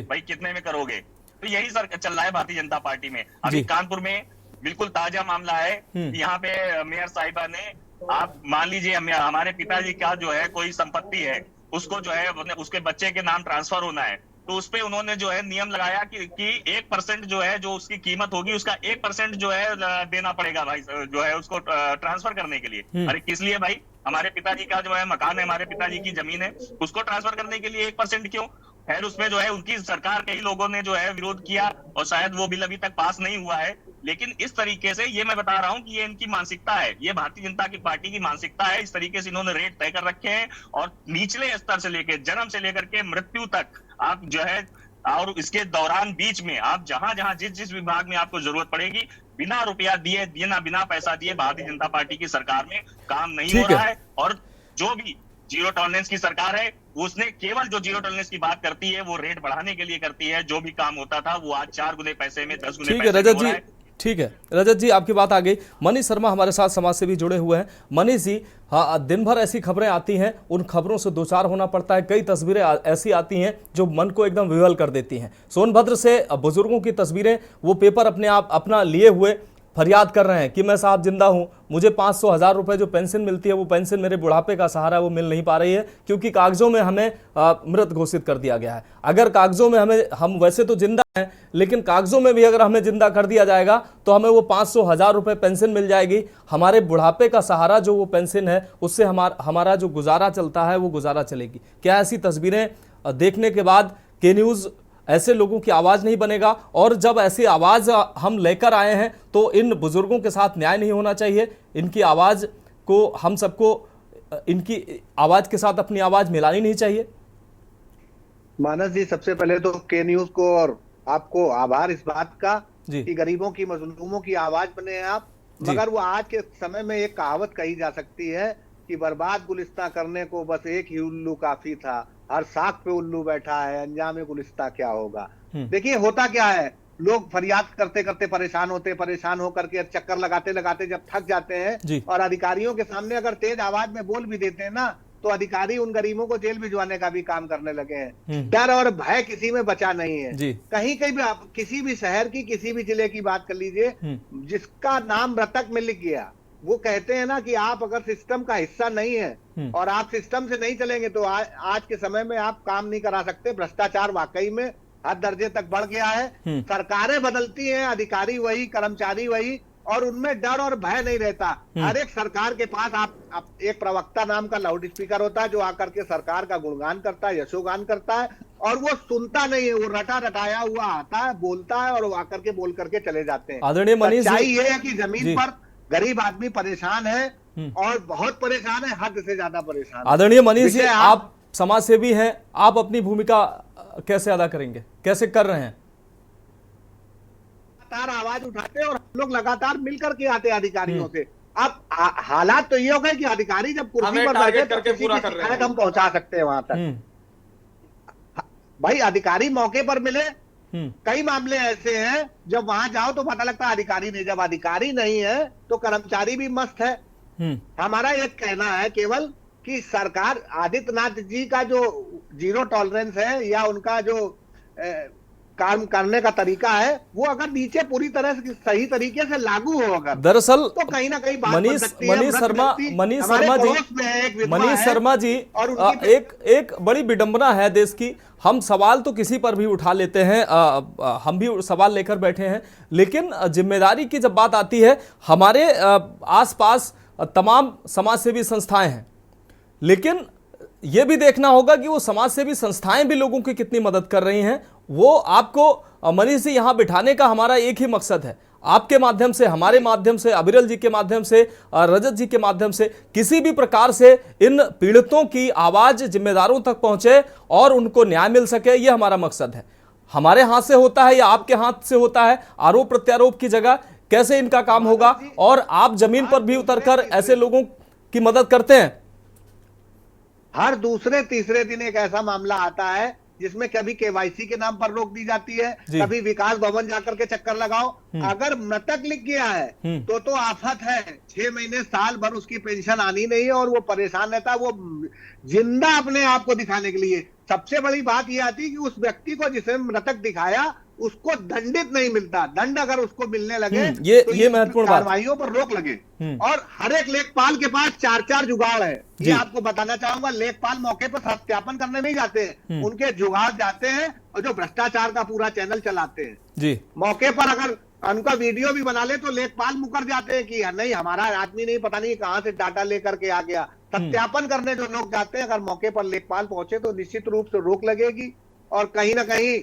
[SPEAKER 15] भाई कितने में करोगे। तो यही सर चल रहा है भारतीय जनता पार्टी में। अभी कानपुर में बिल्कुल ताजा मामला है, यहाँ पे मेयर साहिबा ने, आप मान लीजिए हमारे पिताजी का जो है कोई संपत्ति है, उसको जो है उसके बच्चे के नाम ट्रांसफर होना है, तो उसपे उन्होंने जो है नियम लगाया कि 1% जो है जो उसकी कीमत होगी उसका 1% जो है देना पड़ेगा भाई, जो है उसको ट्रांसफर करने के लिए। अरे किस लिए भाई? हमारे पिताजी का जो है मकान है, हमारे पिताजी की जमीन है, उसको ट्रांसफर करने के लिए 1% क्यों? खैर उसमें जो है उनकी सरकार के ही लोगों ने जो है विरोध किया और शायद वो बिल अभी तक पास नहीं हुआ है। लेकिन इस तरीके से ये मैं बता रहा हूं कि ये इनकी मानसिकता है, ये भारतीय जनता की पार्टी की मानसिकता है। इस तरीके से इन्होंने रेट तय कर रखे हैं और निचले स्तर से लेकर जन्म से लेकर के मृत्यु तक आप जो है, और इसके दौरान बीच में आप जहां जिस विभाग में आपको जरूरत पड़ेगी, बिना रुपया दिए, बिना पैसा दिए भारतीय जनता पार्टी की सरकार में काम नहीं हो रहा है। और जो भी जीरो टॉलरेंस की सरकार है, उसने केवल जो जीरो टॉलरेंस की बात करती है वो रेट बढ़ाने के लिए करती है। जो भी काम होता था वो आज 4 गुने पैसे में 10 गुने पैसे में हो रहा है।
[SPEAKER 1] ठीक है रजत जी, आपकी बात आ गई। मनीष शर्मा हमारे साथ समाज से भी जुड़े हुए हैं। मनीष जी, हाँ, दिन भर ऐसी खबरें आती हैं, उन खबरों से दो चार होना पड़ता है। कई तस्वीरें ऐसी आती हैं जो मन को एकदम विह्वल कर देती हैं। सोनभद्र से बुजुर्गों की तस्वीरें, वो पेपर अपना लिए हुए फरियाद कर रहे हैं कि मैं साहब जिंदा हूं, मुझे 500-1000 रुपए जो पेंशन मिलती है वो पेंशन मेरे बुढ़ापे का सहारा वो मिल नहीं पा रही है, क्योंकि कागजों में हमें मृत घोषित कर दिया गया है। अगर कागजों में हम वैसे तो जिंदा हैं, लेकिन कागजों में भी अगर हमें जिंदा कर दिया जाएगा तो हमें वो 500-1000 रुपए पेंशन मिल जाएगी। हमारे बुढ़ापे का सहारा जो वो पेंशन है, उससे हमारा जो गुजारा चलता है वो गुजारा चलेगी। क्या ऐसी तस्वीरें देखने के बाद के न्यूज़ ऐसे लोगों की आवाज नहीं बनेगा? और जब ऐसी आवाज हम लेकर आए हैं तो इन बुजुर्गों के साथ न्याय नहीं होना चाहिए? इनकी आवाज को हम सबको इनकी आवाज के साथ अपनी आवाज मिलानी नहीं चाहिए?
[SPEAKER 16] मानस जी, सबसे पहले तो के न्यूज को और आपको आभार इस बात का कि गरीबों की, मजलूमों की आवाज बने हैं आप। मगर वो आज के समय में एक कहावत कही जा सकती है कि बर्बाद गुलिस्तां करने को बस एक ही उल्लू काफी था, हर साख पे उल्लू बैठा है, अंजामे गुलिस्तां क्या होगा। देखिए होता क्या है, लोग फरियाद करते करते परेशान होकर के चक्कर लगाते लगाते जब थक जाते हैं और अधिकारियों के सामने अगर तेज आवाज में बोल भी देते हैं ना, तो अधिकारी उन गरीबों को जेल भिजवाने का भी काम करने लगे हैं। डर और भय किसी में बचा नहीं है। कहीं कहीं भी आप किसी भी शहर की किसी भी जिले की बात कर लीजिए, जिसका नाम मृतक में लिख गया, वो कहते हैं ना कि आप अगर सिस्टम का हिस्सा नहीं है और आप सिस्टम से नहीं चलेंगे तो आज के समय में आप काम नहीं करा सकते। भ्रष्टाचार वाकई में हर दर्जे तक बढ़ गया है। सरकारें बदलती हैं, अधिकारी वही, कर्मचारी वही, और उनमें डर और भय नहीं रहता। हर एक सरकार के पास आप एक प्रवक्ता नाम का लाउड स्पीकर होता है जो आकर के सरकार का गुणगान करता है, यशोगान करता है, और वो सुनता नहीं है, वो रटा रटाया हुआ आता है, बोलता है और वो आकर के बोल करके चले जाते हैं।
[SPEAKER 1] आदरणीय मनीष जी,
[SPEAKER 16] ये है कि जमीन पर गरीब आदमी परेशान है और बहुत परेशान है, हद से ज्यादा परेशान।
[SPEAKER 1] आदरणीय मनीष जी, आप समाज सेवी हैं, आप अपनी भूमिका कैसे अदा करेंगे, कैसे कर रहे हैं?
[SPEAKER 16] लगातार आवाज उठाते हैं और हम लोग लगातार मिलकर के आते हैं अधिकारियों से। अब हालात तो ये हो गए कि अधिकारी जब कुर्सी पर बैठे तो किसी की शिकायत हम पहुंचा सकते हैं वहां तक। भाई अधिकारी मौके पर मिले, कई मामले ऐसे हैं जब वहां जाओ तो पता लगता है अधिकारी नहीं, जब अधिकारी नहीं है तो कर्मचारी भी मस्त है। हमारा एक कहना है केवल कि सरकार आदित्यनाथ जी का जो जीरो टॉलरेंस है या उनका जो काम करने का तरीका है वो अगर नीचे पूरी तरह से सही तरीके से लागू हो अगर
[SPEAKER 1] दरअसल
[SPEAKER 16] तो कहीं ना कहीं बात
[SPEAKER 1] मनीष शर्मा जी एक बड़ी विडंबना है देश की। हम सवाल तो किसी पर भी उठा लेते हैं, हम भी सवाल लेकर बैठे हैं, लेकिन जिम्मेदारी की जब बात आती है, हमारे आसपास तमाम समाजसेवी संस्थाएं हैं, लेकिन यह भी देखना होगा कि वो समाजसेवी संस्थाएं भी लोगों की कितनी मदद कर रही हैं। वो आपको मनीष जी यहां बिठाने का हमारा एक ही मकसद है, आपके माध्यम से, हमारे माध्यम से, अविरल जी के माध्यम से, रजत जी के माध्यम से किसी भी प्रकार से इन पीड़ितों की आवाज जिम्मेदारों तक पहुंचे और उनको न्याय मिल सके, यह हमारा मकसद है। हमारे हाथ से होता है या आपके हाथ से होता है, आरोप प्रत्यारोप की जगह कैसे इनका काम होगा, और आप जमीन पर भी उतरकर ऐसे लोगों की मदद करते हैं।
[SPEAKER 16] हर दूसरे तीसरे दिन एक ऐसा मामला आता है जिसमें कभी केवाईसी के नाम पर रोक दी जाती है, कभी विकास भवन जाकर के चक्कर लगाओ। अगर मृतक लिख गया है तो आफत है, 6 महीने साल भर उसकी पेंशन आनी नहीं है और वो परेशान रहता है, वो जिंदा अपने आप को दिखाने के लिए। सबसे बड़ी बात ये आती है कि उस व्यक्ति को जिसे मृतक दिखाया उसको दंडित नहीं मिलता। दंड अगर उसको मिलने लगे तो
[SPEAKER 1] ये महत्वपूर्ण
[SPEAKER 16] कार्रवाइयों पर रोक लगे। और हर एक लेखपाल के पास 4-4 जुगाड़ है, ये आपको बताना चाहूंगा। लेखपाल मौके पर सत्यापन करने नहीं जाते हैं, उनके जुगाड़ जाते हैं और जो भ्रष्टाचार का पूरा चैनल चलाते हैं जी, मौके पर अगर उनका वीडियो भी बना ले तो लेखपाल मुकर जाते हैं कि नहीं हमारा आदमी नहीं, पता नहीं कहां से डाटा लेकर के आ गया। सत्यापन करने जो लोग जाते हैं, अगर मौके पर लेखपाल पहुंचे तो निश्चित रूप से रोक लगेगी। और कहीं ना कहीं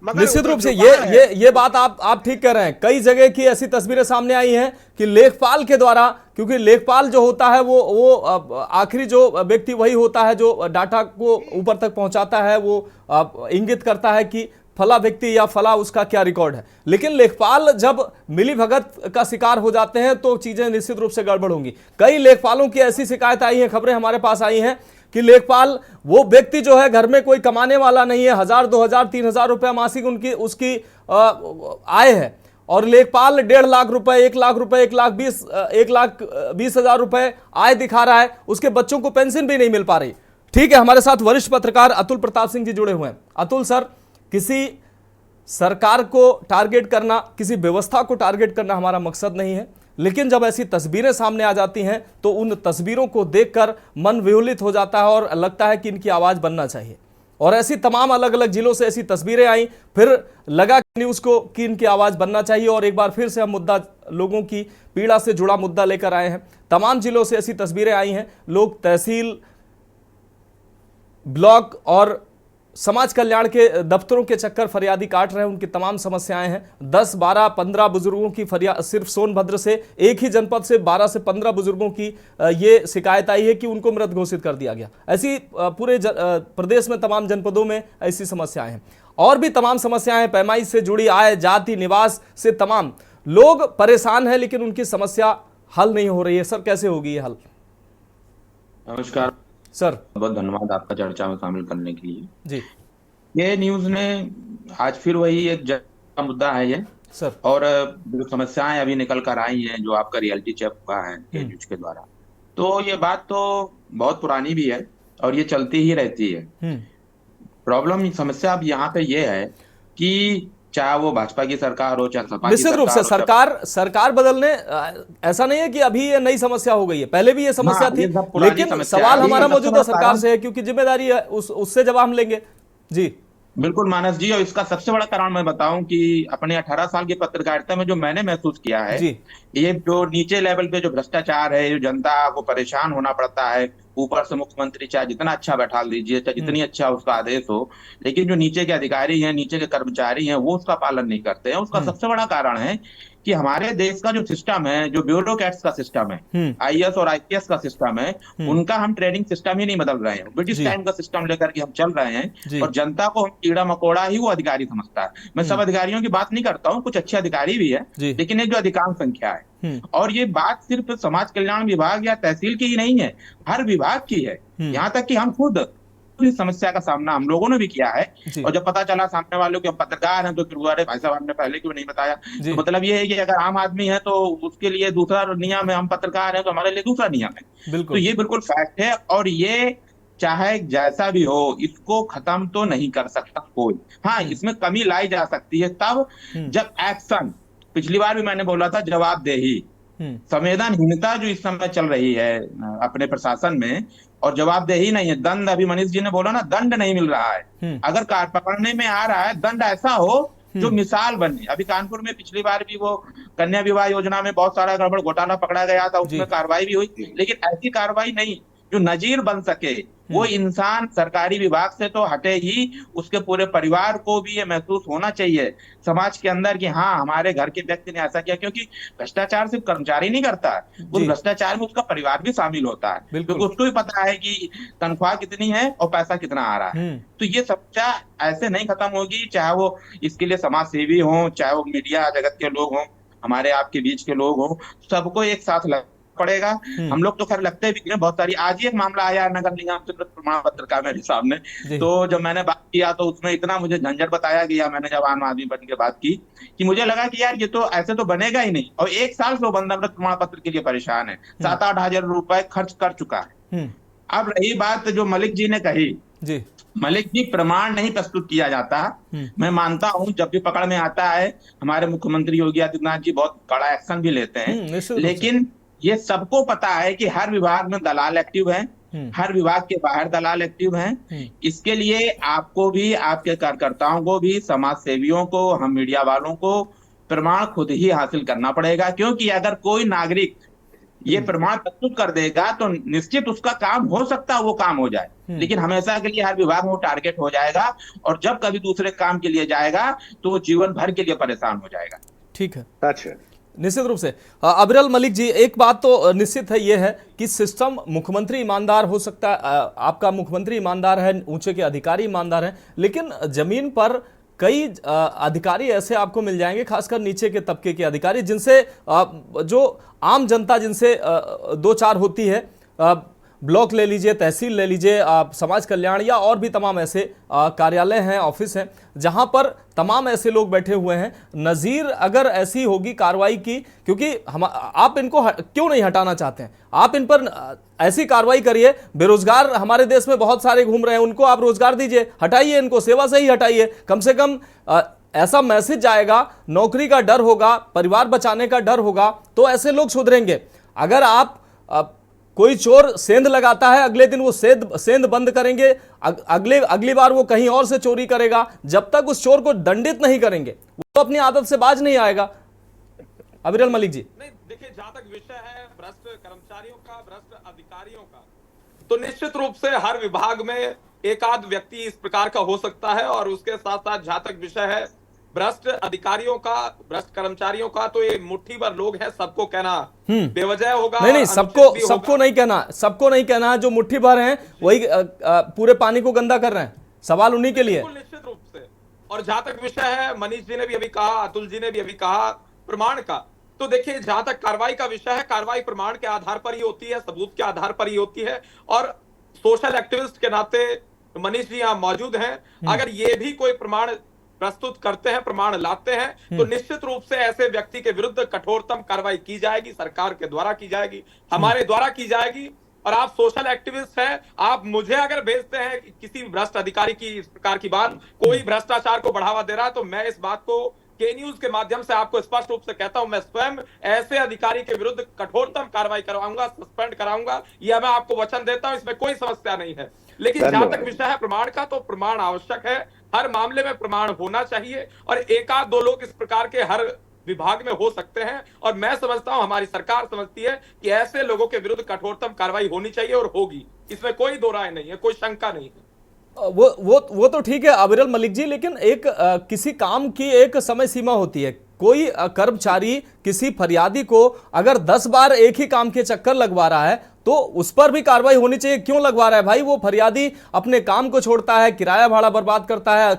[SPEAKER 1] निश्चित रूप से ये बात आप ठीक कह रहे हैं। कई जगह की ऐसी तस्वीरें सामने आई हैं कि लेखपाल के द्वारा, क्योंकि लेखपाल जो होता है वो आखिरी जो व्यक्ति वही होता है जो डाटा को ऊपर तक पहुंचाता है, वो इंगित करता है कि फला व्यक्ति या फला उसका क्या रिकॉर्ड है। लेकिन लेखपाल जब मिलीभगत का शिकार हो जाते हैं तो चीजें निश्चित रूप से गड़बड़ होंगी। कई लेखपालों की ऐसी शिकायत आई है, खबरें हमारे पास आई हैं कि लेखपाल वो व्यक्ति जो है घर में कोई कमाने वाला नहीं है, 1000, 2000, 3000 रुपया मासिक उसकी आय है, और लेखपाल 1.5 लाख रुपए, 1 लाख रुपए, 1,20,000 रुपए आय दिखा रहा है, उसके बच्चों को पेंशन भी नहीं मिल पा रही। ठीक है, हमारे साथ वरिष्ठ पत्रकार अतुल प्रताप सिंह जी जुड़े हुए हैं। अतुल सर, किसी सरकार को टारगेट करना, किसी व्यवस्था को टारगेट करना हमारा मकसद नहीं है, लेकिन जब ऐसी तस्वीरें सामने आ जाती हैं तो उन तस्वीरों को देखकर मन विहुलित हो जाता है और लगता है कि इनकी आवाज बनना चाहिए। और ऐसी तमाम अलग अलग जिलों से ऐसी तस्वीरें आई, फिर लगा न्यूज को कि इनकी आवाज बनना चाहिए, और एक बार फिर से हम मुद्दा, लोगों की पीड़ा से जुड़ा मुद्दा लेकर आए हैं। तमाम जिलों से ऐसी तस्वीरें आई हैं, लोग तहसील, ब्लॉक और समाज कल्याण के दफ्तरों के चक्कर फरियादी काट रहे हैं, उनकी तमाम समस्याएं हैं। 10, 12, 15 बुजुर्गों की फरियाद, सिर्फ सोनभद्र से एक ही जनपद से 12 से 15 बुजुर्गों की ये शिकायत आई है कि उनको मृत घोषित कर दिया गया। ऐसी पूरे प्रदेश में तमाम जनपदों में ऐसी समस्याएं हैं, और भी तमाम समस्याएं, पैमाइश से जुड़ी, आय, जाति, निवास से तमाम लोग परेशान हैं, लेकिन उनकी समस्या हल नहीं हो रही है। सर, कैसे होगी ये हल?
[SPEAKER 17] नमस्कार
[SPEAKER 1] सर,
[SPEAKER 17] बहुत धन्यवाद आपका चर्चा में शामिल करने के लिए
[SPEAKER 1] जी।
[SPEAKER 17] ये न्यूज ने आज फिर वही एक का मुद्दा है ये
[SPEAKER 1] सर,
[SPEAKER 17] और जो समस्याएं अभी निकल कर आई हैं, जो आपका रियलिटी चेक हुआ है न्यूज के द्वारा, तो ये बात तो बहुत पुरानी भी है और ये चलती ही रहती है। प्रॉब्लम समस्या अब यहाँ पे ये है कि चाहे वो भाजपा की सरकार हो चाहे सपा की
[SPEAKER 1] निश्चित रूप से सरकार बदलने ऐसा नहीं है कि अभी ये नई समस्या हो गई है, पहले भी ये समस्या थी, लेकिन सवाल हमारा मौजूदा सरकार से है क्योंकि जिम्मेदारी है उससे जवाब हम लेंगे। जी
[SPEAKER 17] बिल्कुल मानस जी, और इसका सबसे बड़ा कारण मैं बताऊं कि अपने 18 साल की पत्रकारिता में जो मैंने महसूस किया है
[SPEAKER 1] जी।
[SPEAKER 17] ये जो नीचे लेवल पे जो भ्रष्टाचार है, जो जनता को परेशान होना पड़ता है, ऊपर से मुख्यमंत्री चाहे जितना अच्छा बैठा दीजिए, चाहे जितनी अच्छा उसका आदेश हो, लेकिन जो नीचे के अधिकारी हैं, नीचे के कर्मचारी हैं, वो उसका पालन नहीं करते हैं। उसका सबसे बड़ा कारण है कि हमारे देश का जो सिस्टम है, जो ब्यूरोक्रेट्स का सिस्टम है, आईएएस और आईपीएस का सिस्टम है, उनका हम ट्रेनिंग सिस्टम ही नहीं बदल रहे हैं। ब्रिटिश टाइम का सिस्टम लेकर के हम चल रहे हैं और जनता को हम कीड़ा मकोड़ा ही वो अधिकारी समझता है। मैं सब अधिकारियों की बात नहीं करता हूँ, कुछ अच्छे अधिकारी भी है, लेकिन एक जो अधिकांश संख्या है। और ये बात सिर्फ समाज कल्याण विभाग या तहसील की ही नहीं है, हर विभाग की है। यहाँ तक कि हम खुद इस समस्या का सामना हम लोगों ने भी किया है। और जब पता चला सामने वालों के हम पत्रकार हैं तो फिर अरे भाई साहब हमने पहले क्यों नहीं बताया। तो मतलब ये है कि अगर आम आदमी है तो उसके लिए दूसरा नियम है, हम पत्रकार हैं तो हमारे लिए दूसरा नियम है। तो ये बिल्कुल फैक्ट है और ये चाहे जैसा भी हो इसको खत्म तो नहीं कर सकता कोई। हाँ, इसमें कमी लाई जा सकती है तब जब एक्शन, पिछली बार भी मैंने बोला था जवाबदेही, संवेदनहीनता जो इस समय चल रही है अपने प्रशासन में और जवाबदेही नहीं है। दंड, अभी मनीष जी ने बोला ना, दंड नहीं मिल रहा है। अगर कार पकड़ने में आ रहा है, दंड ऐसा हो जो मिसाल बने। अभी कानपुर में पिछली बार भी वो कन्या विवाह योजना में बहुत सारा गड़बड़ घोटाला पकड़ा गया था, उसमें कार्रवाई भी हुई, लेकिन ऐसी कार्रवाई नहीं जो नजीर बन सके। वो इंसान सरकारी विभाग से तो हटे ही, उसके पूरे परिवार को भी ये महसूस होना चाहिए समाज के अंदर कि हाँ हमारे घर के व्यक्ति ने ऐसा किया। क्योंकि भ्रष्टाचार सिर्फ कर्मचारी नहीं करता है, उस भ्रष्टाचार में उसका परिवार भी शामिल होता है, क्योंकि उसको भी पता है कि तनख्वाह कितनी है और पैसा कितना आ रहा है। तो ये समस्या ऐसे नहीं खत्म होगी, चाहे वो इसके लिए समाज सेवी हो, चाहे वो मीडिया जगत के लोग हों, हमारे आपके बीच के लोग हों, सबको एक साथ लग पड़ेगा। हम लोग तो खैर लगते भी हैं बहुत सारी। आज ही एक मामला आया नगर निगम से प्रमाण पत्र का मेरे सामने, तो जब मैंने बात किया तो उसमें इतना मुझे झंझट बताया गया, मैंने जब आम आदमी बन के बात की, कि मुझे लगा कि यार ये तो ऐसे तो बनेगा ही नहीं। और 1 साल से वो बंदा प्रमाण पत्र के लिए परेशान है, 7-8 हजार रुपए खर्च कर चुका है। अब रही बात जो मलिक जी ने कही, मलिक जी, प्रमाण नहीं प्रस्तुत किया जाता। मैं मानता हूं जब भी पकड़ में आता है हमारे मुख्यमंत्री योगी आदित्यनाथ जी बहुत बड़ा एक्शन भी लेते हैं, लेकिन ये सबको पता है कि हर विभाग में दलाल एक्टिव हैं, हर विभाग के बाहर दलाल एक्टिव हैं। इसके लिए आपको भी, आपके कार्यकर्ताओं को भी, समाज सेवियों को, हम मीडिया वालों को प्रमाण खुद ही हासिल करना पड़ेगा। क्योंकि अगर कोई नागरिक ये प्रमाण प्रस्तुत कर देगा तो निश्चित उसका काम हो सकता है वो काम हो जाए, लेकिन हमेशा के लिए हर विभाग में वो टारगेट हो जाएगा और जब कभी दूसरे काम के लिए जाएगा तो वो जीवन भर के लिए परेशान हो जाएगा।
[SPEAKER 1] ठीक है,
[SPEAKER 16] अच्छा,
[SPEAKER 1] निश्चित रूप से। अबरल मलिक जी, एक बात तो निश्चित है, ये है कि सिस्टम, मुख्यमंत्री ईमानदार हो सकता है, आपका मुख्यमंत्री ईमानदार है, ऊंचे के अधिकारी ईमानदार हैं, लेकिन जमीन पर कई अधिकारी ऐसे आपको मिल जाएंगे, खासकर नीचे के तबके के अधिकारी, जिनसे जो आम जनता जिनसे 2-4 होती है, ब्लॉक ले लीजिए, तहसील ले लीजिए, समाज कल्याण या और भी तमाम ऐसे कार्यालय हैं, ऑफिस हैं, जहां पर तमाम ऐसे लोग बैठे हुए हैं। नज़ीर अगर ऐसी होगी कार्रवाई की, क्योंकि आप इनको क्यों नहीं हटाना चाहते हैं? आप इन पर ऐसी कार्रवाई करिए। बेरोजगार हमारे देश में बहुत सारे घूम रहे हैं, उनको आप रोजगार दीजिए, हटाइए इनको, सेवा से ही हटाइए। कम से कम ऐसा मैसेज जाएगा, नौकरी का डर होगा, परिवार बचाने का डर होगा, तो ऐसे लोग सुधरेंगे। अगर आप कोई चोर सेंध लगाता है, अगले दिन वो सेंध बंद करेंगे, अगली बार वो कहीं और से चोरी करेगा। जब तक उस चोर को दंडित नहीं करेंगे वो तो अपनी आदत से बाज नहीं आएगा। अबरल मलिक जी,
[SPEAKER 14] नहीं देखिए, जहां तक विषय है भ्रष्ट कर्मचारियों का, भ्रष्ट अधिकारियों का, तो निश्चित रूप से हर विभाग में एक आध व्यक्ति इस प्रकार का हो सकता है। और उसके साथ साथ जहां तक विषय है भ्रष्ट अधिकारियों का, भ्रष्ट कर्मचारियों का, तो ये मुट्ठी भर लोग हैं, सबको कहना बेवजह होगा।
[SPEAKER 1] नहीं, सबको नहीं कहना, सबको नहीं कहना। जो मुट्ठी भर हैं वही पूरे पानी को गंदा कर रहे हैं। सवाल उन्हीं के लिए,
[SPEAKER 14] निश्चित रूप से। और जहां तक विषय है, मनीष जी ने भी अभी कहा, अतुल जी ने भी अभी कहा प्रमाण का, तो देखिए जहां तक कार्रवाई का विषय है, कार्रवाई प्रमाण के आधार पर ही होती है, सबूत के आधार पर ही होती है। और सोशल एक्टिविस्ट के नाते मनीष जी यहाँ मौजूद हैं, अगर ये भी कोई प्रमाण प्रस्तुत करते हैं, प्रमाण लाते हैं, तो निश्चित रूप से ऐसे व्यक्ति के विरुद्ध कठोरतम कार्रवाई की जाएगी, सरकार के द्वारा की जाएगी, हमारे द्वारा की जाएगी। और आप सोशल एक्टिविस्ट हैं, आप मुझे अगर भेजते हैं कि किसी भ्रष्ट अधिकारी की इस प्रकार की बात, कोई भ्रष्टाचार को बढ़ावा दे रहा है, तो मैं इस बात को के न्यूज के माध्यम से आपको स्पष्ट रूप से कहता हूं, मैं स्वयं ऐसे अधिकारी के विरुद्ध कठोरतम कार्रवाई करवाऊंगा, सस्पेंड कराऊंगा, यह मैं आपको वचन देता हूं, इसमें कोई समस्या नहीं है। लेकिन जहां तक विषय है प्रमाण का, तो प्रमाण आवश्यक है, हर मामले में प्रमाण होना चाहिए, और एक आध दो लोग इस प्रकार के हर विभाग में हो सकते हैं, और मैं समझता हूं, हमारी सरकार समझती है कि ऐसे लोगों के विरुद्ध कठोरतम कार्रवाई होनी चाहिए और होगी, इसमें कोई दो राय नहीं है, कोई शंका नहीं है।
[SPEAKER 1] वो तो ठीक है अविरल मलिक जी, लेकिन एक किसी काम की एक समय सीमा होती है। कोई कर्मचारी किसी फरियादी को अगर 10 बार एक ही काम के चक्कर लगवा रहा है तो उस पर भी कार्रवाई होनी चाहिए। क्यों लगवा रहा है भाई? वो फरियादी अपने काम को छोड़ता है, किराया भाड़ा बर्बाद करता है,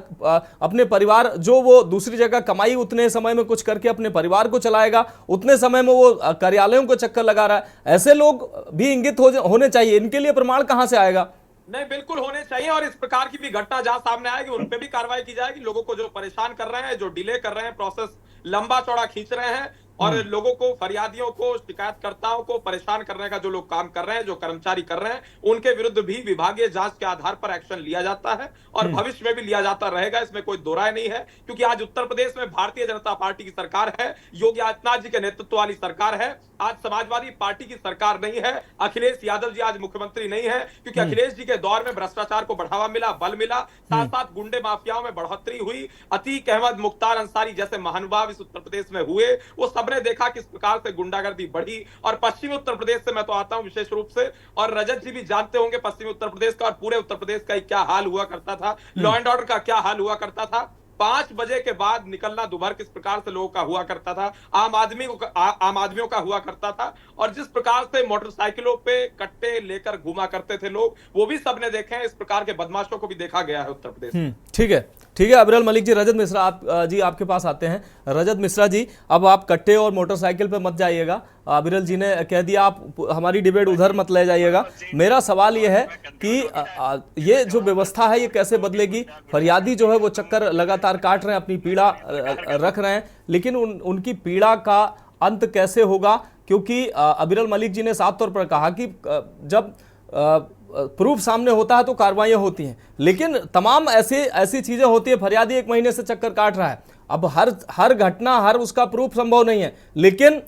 [SPEAKER 1] अपने परिवार जो वो दूसरी जगह कमाई उतने समय में कुछ करके अपने परिवार को चलाएगा, उतने समय में वो कार्यालयों को चक्कर लगा रहा है। ऐसे लोग भी इंगित होने चाहिए, इनके लिए प्रमाण कहां से आएगा?
[SPEAKER 14] नहीं, बिल्कुल होने चाहिए, और इस प्रकार की भी घटना जहां सामने आएगी उन पे भी कार्रवाई की जाएगी। लोगों को जो परेशान कर रहे हैं, जो डिले कर रहे हैं, प्रोसेस लंबा चौड़ा खींच रहे हैं, और लोगों को, फरियादियों को, शिकायतकर्ताओं को परेशान करने का जो लोग काम कर रहे हैं, जो कर्मचारी कर रहे हैं, उनके विरुद्ध भी विभागीय जांच के आधार पर एक्शन लिया जाता है, और भविष्य में भी लिया जाता रहेगा, इसमें कोई दो राय नहीं है। क्योंकि आज उत्तर प्रदेश में भारतीय जनता पार्टी की सरकार है, योगी आदित्यनाथ जी के नेतृत्व वाली सरकार है, आज समाजवादी पार्टी की सरकार नहीं है, अखिलेश यादव जी आज मुख्यमंत्री नहीं है, क्योंकि अखिलेश जी के दौर में भ्रष्टाचार को बढ़ावा मिला, बल मिला, साथ साथ गुंडे माफियाओं में बढ़ोतरी हुई, अतीक अहमद, मुख्तार अंसारी जैसे महानुभाव इस उत्तर प्रदेश में हुए, वो सबने देखा किस प्रकार से गुंडागर्दी बढ़ी। और पश्चिमी उत्तर प्रदेश से मैं तो आता हूं विशेष रूप से, और रजत जी भी जानते होंगे पश्चिमी उत्तर प्रदेश का और पूरे उत्तर प्रदेश का क्या हाल हुआ करता था, लॉ एंड ऑर्डर का क्या हाल हुआ करता था, 5 बजे के बाद निकलना दोपहर किस प्रकार से लोगों का हुआ करता था, आम आदमियों का हुआ करता था, और जिस प्रकार से मोटरसाइकिलों पे कट्टे लेकर घूमा करते थे लोग, वो भी सबने देखे हैं। इस प्रकार के बदमाशों को भी देखा गया है उत्तर प्रदेश में।
[SPEAKER 1] ठीक है अविरल मलिक जी। रजत मिश्रा आप जी आपके पास आते हैं। रजत मिश्रा जी, अब आप कट्टे और मोटरसाइकिल पे मत जाइएगा, अविरल जी ने कह दिया, आप हमारी डिबेट उधर मत ले जाइएगा। मेरा सवाल ये है कि ये जो व्यवस्था है ये कैसे बदलेगी? फरियादी जो है वो चक्कर लगातार काट रहे हैं, अपनी पीड़ा रख रहे हैं, लेकिन उनकी पीड़ा का अंत कैसे होगा? क्योंकि अविरल मलिक जी ने साफ तौर पर कहा कि जब प्रूफ सामने होता है तो कार्रवाइयां होती हैं, लेकिन तमाम ऐसी चीजें होती है, फरियादी 1 महीने से चक्कर काट रहा है, अब हर घटना, हर उसका प्रूफ संभव नहीं है, लेकिन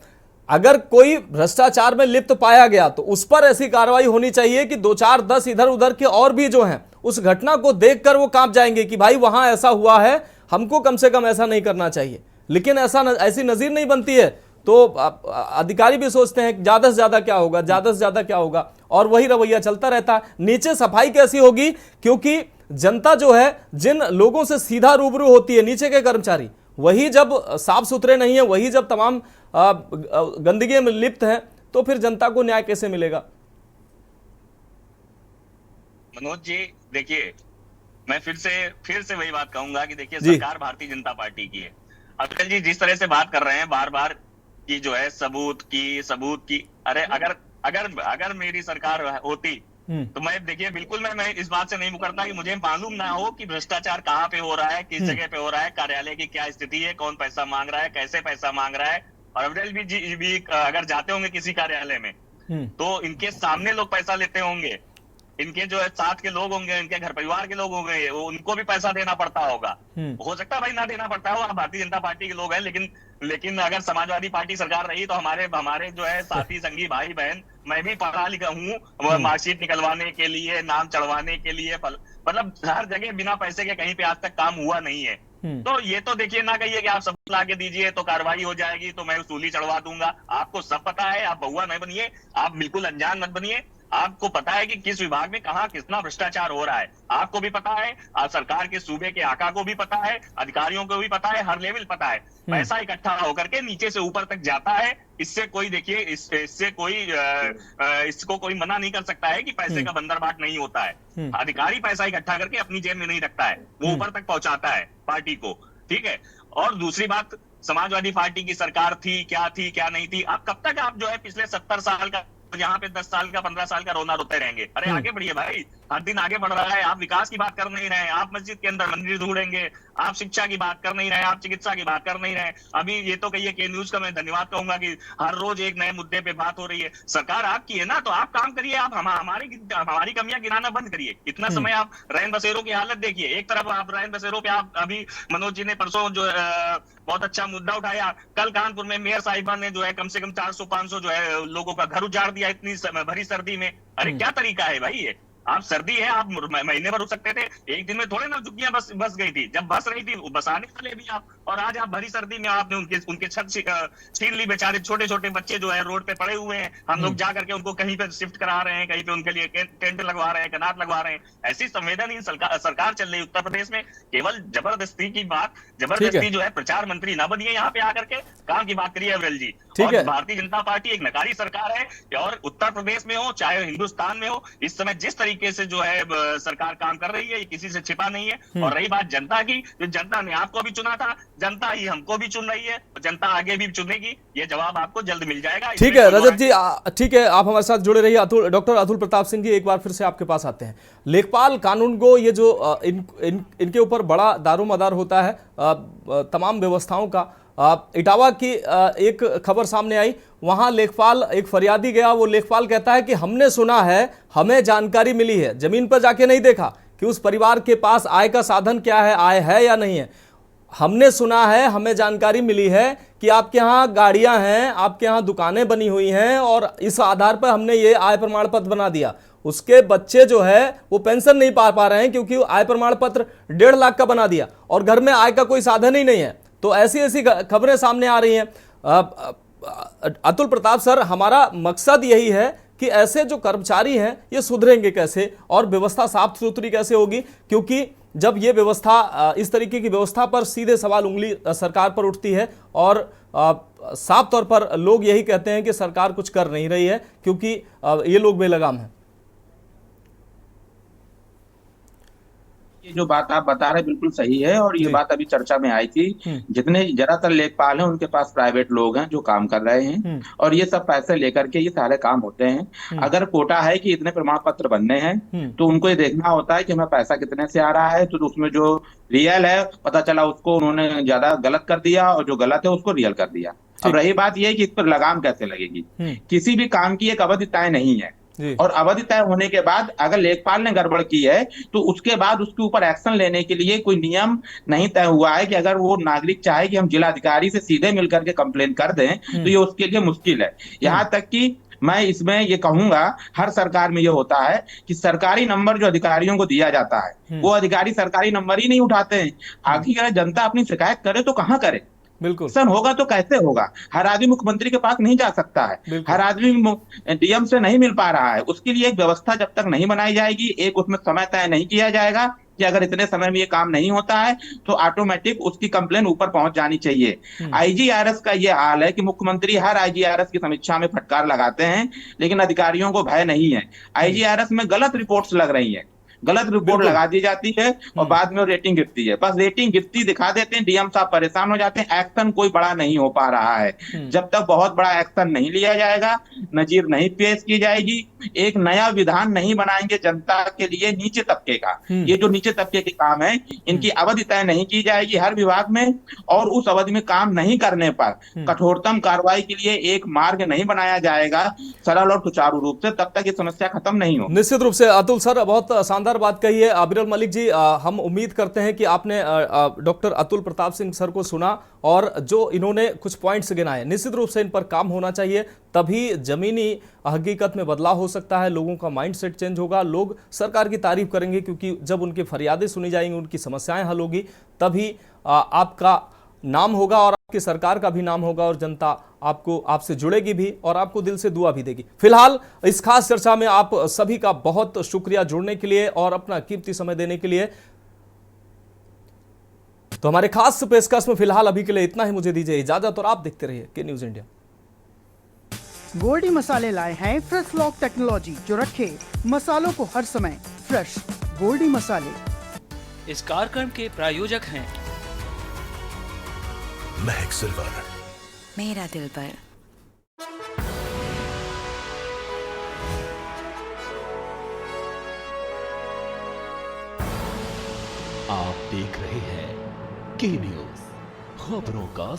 [SPEAKER 1] अगर कोई भ्रष्टाचार में लिप्त पाया गया तो उस पर ऐसी कार्रवाई होनी चाहिए कि 2, 4, 10 इधर उधर के और भी जो हैं उस घटना को देखकर वो कांप जाएंगे कि भाई वहां ऐसा हुआ है, हमको कम से कम ऐसा नहीं करना चाहिए। लेकिन ऐसी नजीर नहीं बनती है, तो अधिकारी भी सोचते हैं ज्यादा से ज्यादा क्या होगा, ज्यादा से ज्यादा क्या होगा, और वही रवैया चलता रहता है। नीचे सफाई कैसी होगी? क्योंकि जनता जो है जिन लोगों से सीधा रूबरू होती है, नीचे के कर्मचारी, वही जब साफ सुथरे नहीं है, वही जब तमाम गंदगी में लिप्त हैं, तो फिर जनता को न्याय कैसे मिलेगा?
[SPEAKER 15] मनोज जी देखिए, मैं फिर से वही बात कहूंगा कि देखिए सरकार भारतीय जनता पार्टी की है। अविरल जी जिस तरह से बात कर रहे हैं बार बार कि जो है सबूत की, अरे अगर मेरी सरकार होती तो मैं देखिए बिल्कुल मैं इस बात से नहीं मुकरता कि मुझे मालूम ना हो कि भ्रष्टाचार कहाँ पे हो रहा है, किस जगह पे हो रहा है, कार्यालय की क्या स्थिति है, कौन पैसा मांग रहा है, कैसे पैसा मांग रहा है। और अविरल जी भी अगर जाते होंगे किसी कार्यालय में तो इनके सामने लोग पैसा लेते होंगे, इनके जो है साथ के लोग होंगे, इनके घर परिवार के लोग होंगे, उनको भी पैसा देना पड़ता होगा। हो सकता है भाई ना देना पड़ता हो, भारतीय जनता पार्टी के लोग हैं, लेकिन अगर समाजवादी पार्टी सरकार रही तो हमारे जो है साथी संगी भाई बहन, मैं भी पढ़ा लिखा हूँ, मार्कशीट निकलवाने के लिए, नाम चढ़वाने के लिए, मतलब हर जगह बिना पैसे के कहीं पे आज तक काम हुआ नहीं है। तो ये तो देखिए ना कहिए कि आप सबूत ला के दीजिए तो कार्रवाई हो जाएगी, तो मैं उसूली चढ़वा दूंगा। आपको सब पता है, आप बहुआ नहीं बनिए, आप बिल्कुल अनजान मत बनिए। आपको पता है कि किस विभाग में कहाँ कितना भ्रष्टाचार हो रहा है, आपको भी पता है, सरकार के सूबे के आका को भी पता है, अधिकारियों को भी पता है, हर लेवल पता है। पैसा इकट्ठा होकर के नीचे से ऊपर तक जाता है। इससे कोई देखिए इसको कोई मना नहीं कर सकता है कि पैसे का बंदरबाट नहीं होता है। अधिकारी पैसा इकट्ठा करके अपनी जेब में नहीं रखता है, वो ऊपर तक पहुंचाता है पार्टी को, ठीक है। और दूसरी बात, समाजवादी पार्टी की सरकार थी क्या नहीं थी, आप कब तक आप जो है पिछले 70 साल का यहाँ पे 10 साल का 15 साल का रोना रोते रहेंगे। अरे आगे बढ़िए भाई, हर दिन आगे बढ़ रहा है। आप विकास की बात कर नहीं रहे, आप मस्जिद के अंदर मंदिर ढूंढेंगे, आप शिक्षा की बात कर नहीं रहे, आप चिकित्सा की बात कर नहीं रहे। अभी ये तो कहिए के न्यूज का मैं धन्यवाद कहूंगा कि हर रोज एक नए मुद्दे पे बात हो रही है। सरकार आपकी है ना, तो आप काम करिए, आप हमारी कमियां गिनाना बंद करिए। इतना समय आप रैन बसेरों की हालत देखिए। एक तरफ आप रैन बसेरों पे आप अभी मनोज जी ने परसों जो बहुत अच्छा मुद्दा उठाया। कल कानपुर में मेयर साहिबा ने जो है कम से कम 400-500 जो है लोगों का घर उजाड़ दिया इतनी भरी सर्दी में। अरे क्या तरीका है भाई ये? आप सर्दी है, आप महीने भर रुक सकते थे, एक दिन में थोड़े ना झुग्गियां बस गई थी। जब बस रही थी बसाने वाले भी आप, और आज आप भरी सर्दी में आपने उनके छत छीन ली। बेचारे छोटे छोटे बच्चे जो है रोड पे पड़े हुए हैं, हम लोग जा करके उनको कहीं पे शिफ्ट करा रहे हैं, कहीं पे उनके लिए टेंट लगवा रहे हैं, कनात लगवा रहे हैं। ऐसी संवेदनहीन सरकार चल रही है उत्तर प्रदेश में। केवल जबरदस्ती की बात, जबरदस्ती जो है प्रचार मंत्री ना बनिए यहाँ पे आकर के, काम की बात करिए अविरल जी। और भारतीय जनता पार्टी एक नकारी सरकार है, और उत्तर प्रदेश में हो चाहे हिंदुस्तान में हो, इस समय जिस तरीके से जो है सरकार काम कर रही है, ये किसी से छिपा नहीं है। और रही बात जनता की, तो जनता ने आपको भी चुना था, जनता ही हमको भी चुन रही है, जनता आगे भी चुनेगी। ये जवाब आपको जल्द मिल जाएगा।
[SPEAKER 1] ठीक है रजत जी, ठीक है, आप हमारे साथ जुड़े रहिए। डॉक्टर अतुल प्रताप सिंह जी, एक बार फिर से आपके पास आते हैं। लेखपाल कानून को, ये जो इनके ऊपर बड़ा दारोमदार होता है तमाम व्यवस्थाओं का। इटावा की एक खबर सामने आई, वहां लेखपाल, एक फरियादी गया, वो लेखपाल कहता है कि हमने सुना है, हमें जानकारी मिली है, जमीन पर जाके नहीं देखा कि उस परिवार के पास आय का साधन क्या है, आय है या नहीं है। हमने सुना है, हमें जानकारी मिली है कि आपके यहाँ गाड़ियां हैं, आपके यहाँ दुकानें बनी हुई हैं, और इस आधार पर हमने ये आय प्रमाण पत्र बना दिया। उसके बच्चे जो है वो पेंशन नहीं पा रहे हैं क्योंकि आय प्रमाण पत्र 1.5 लाख का बना दिया, और घर में आय का कोई साधन ही नहीं है। तो ऐसी खबरें सामने आ रही हैं। अतुल प्रताप सर, हमारा मकसद यही है कि ऐसे जो कर्मचारी हैं ये सुधरेंगे कैसे और व्यवस्था साफ सुथरी कैसे होगी, क्योंकि जब ये व्यवस्था, इस तरीके की व्यवस्था पर सीधे सवाल उंगली सरकार पर उठती है, और साफ तौर पर लोग यही कहते हैं कि सरकार कुछ कर नहीं रही है क्योंकि ये लोग बेलगाम हैं।
[SPEAKER 17] ये जो बात आप बता रहे बिल्कुल सही है, और ये बात अभी चर्चा में आई थी। जितने ज्यादातर लेखपाल हैं उनके पास प्राइवेट लोग हैं जो काम कर रहे हैं, और ये सब पैसे लेकर के ये सारे काम होते हैं। अगर कोटा है कि इतने प्रमाण पत्र बनने हैं, तो उनको ये देखना होता है कि हमें पैसा कितने से आ रहा है, तो उसमें जो रियल है पता चला उसको उन्होंने ज्यादा गलत कर दिया, और जो गलत है उसको रियल कर दिया। अब रही बात ये कि इस पर लगाम कैसे लगेगी। किसी भी काम की एक अवधि तय नहीं है, और अवधि तय होने के बाद अगर लेखपाल ने गड़बड़ की है तो उसके बाद उसके ऊपर एक्शन लेने के लिए कोई नियम नहीं तय हुआ है कि अगर वो नागरिक चाहे कि हम जिलाधिकारी से सीधे मिलकर के कंप्लेन कर दें तो ये उसके लिए मुश्किल है। यहाँ तक कि मैं इसमें ये कहूंगा, हर सरकार में ये होता है कि सरकारी नंबर जो अधिकारियों को दिया जाता है वो अधिकारी सरकारी नंबर ही नहीं उठाते हैं। आखिर जनता अपनी शिकायत करे तो कहाँ करे,
[SPEAKER 1] बिल्कुल
[SPEAKER 17] सन होगा तो कैसे होगा। हर आदमी मुख्यमंत्री के पास नहीं जा सकता है, हर आदमी डीएम से नहीं मिल पा रहा है। उसके लिए एक व्यवस्था जब तक नहीं बनाई जाएगी, एक उसमें समय तय नहीं किया जाएगा कि अगर इतने समय में ये काम नहीं होता है तो ऑटोमेटिक उसकी कंप्लेन ऊपर पहुंच जानी चाहिए। आईजीआरएस का ये हाल है कि मुख्यमंत्री हर आईजीआरएस की समीक्षा में फटकार लगाते हैं, लेकिन अधिकारियों को भय नहीं है। आईजीआरएस में गलत रिपोर्ट्स लग रही हैं, गलत रिपोर्ट लगा दी जाती है, और बाद में रेटिंग गिरती है। बस रेटिंग गिरती दिखा देते हैं, डीएम साहब परेशान हो जाते हैं। एक्शन कोई बड़ा नहीं हो पा रहा है। जब तक बहुत बड़ा एक्शन नहीं लिया जाएगा, नजीर नहीं पेश की जाएगी, एक नया विधान नहीं बनाएंगे जनता के लिए नीचे तबके का, ये जो नीचे तबके के काम है इनकी अवधि तय नहीं की जाएगी हर विभाग में, और उस अवधि में काम नहीं करने पर कठोरतम कार्रवाई के लिए एक मार्ग नहीं बनाया जाएगा सरल और सुचारू रूप से, तब तक ये समस्या खत्म नहीं हो।
[SPEAKER 1] निश्चित रूप से अतुल सर, बहुत शानदार बात कही है। अबीरुल मलिक जी, हम उम्मीद करते हैं कि आपने डॉक्टर अतुल प्रताप सिंह सर को सुना, और जो इन्होंने कुछ पॉइंट्स गिनाए, निश्चित रूप से इन पर काम होना चाहिए, तभी जमीनी हकीकत में बदलाव हो सकता है, लोगों का माइंडसेट चेंज होगा, लोग सरकार की तारीफ करेंगे, क्योंकि जब उनकी फरियादें सुनी जाएंगी, उनकी समस्याएं हल होगी, तभी आपका नाम होगा और आपकी सरकार का भी नाम होगा, और जनता आपसे जुड़ेगी भी और आपको दिल से दुआ भी देगी। फिलहाल इस खास चर्चा में आप सभी का बहुत शुक्रिया जुड़ने के लिए और अपना कीमती समय देने के लिए। तो हमारे खास पेशकश में फिलहाल अभी के लिए इतना ही, मुझे दीजिए इजाजत, और आप देखते रहिए के न्यूज इंडिया।
[SPEAKER 18] गोल्डी मसाले लाए हैं फ्रेश लॉक टेक्नोलॉजी, जो रखे मसालों को हर समय फ्रेश। गोल्डी मसाले।
[SPEAKER 2] इस कार्यक्रम के प्रायोजक हैं
[SPEAKER 19] महक सिल्वर,
[SPEAKER 20] मेरा दिल पर।
[SPEAKER 19] आप देख रहे हैं के न्यूज, खबरों का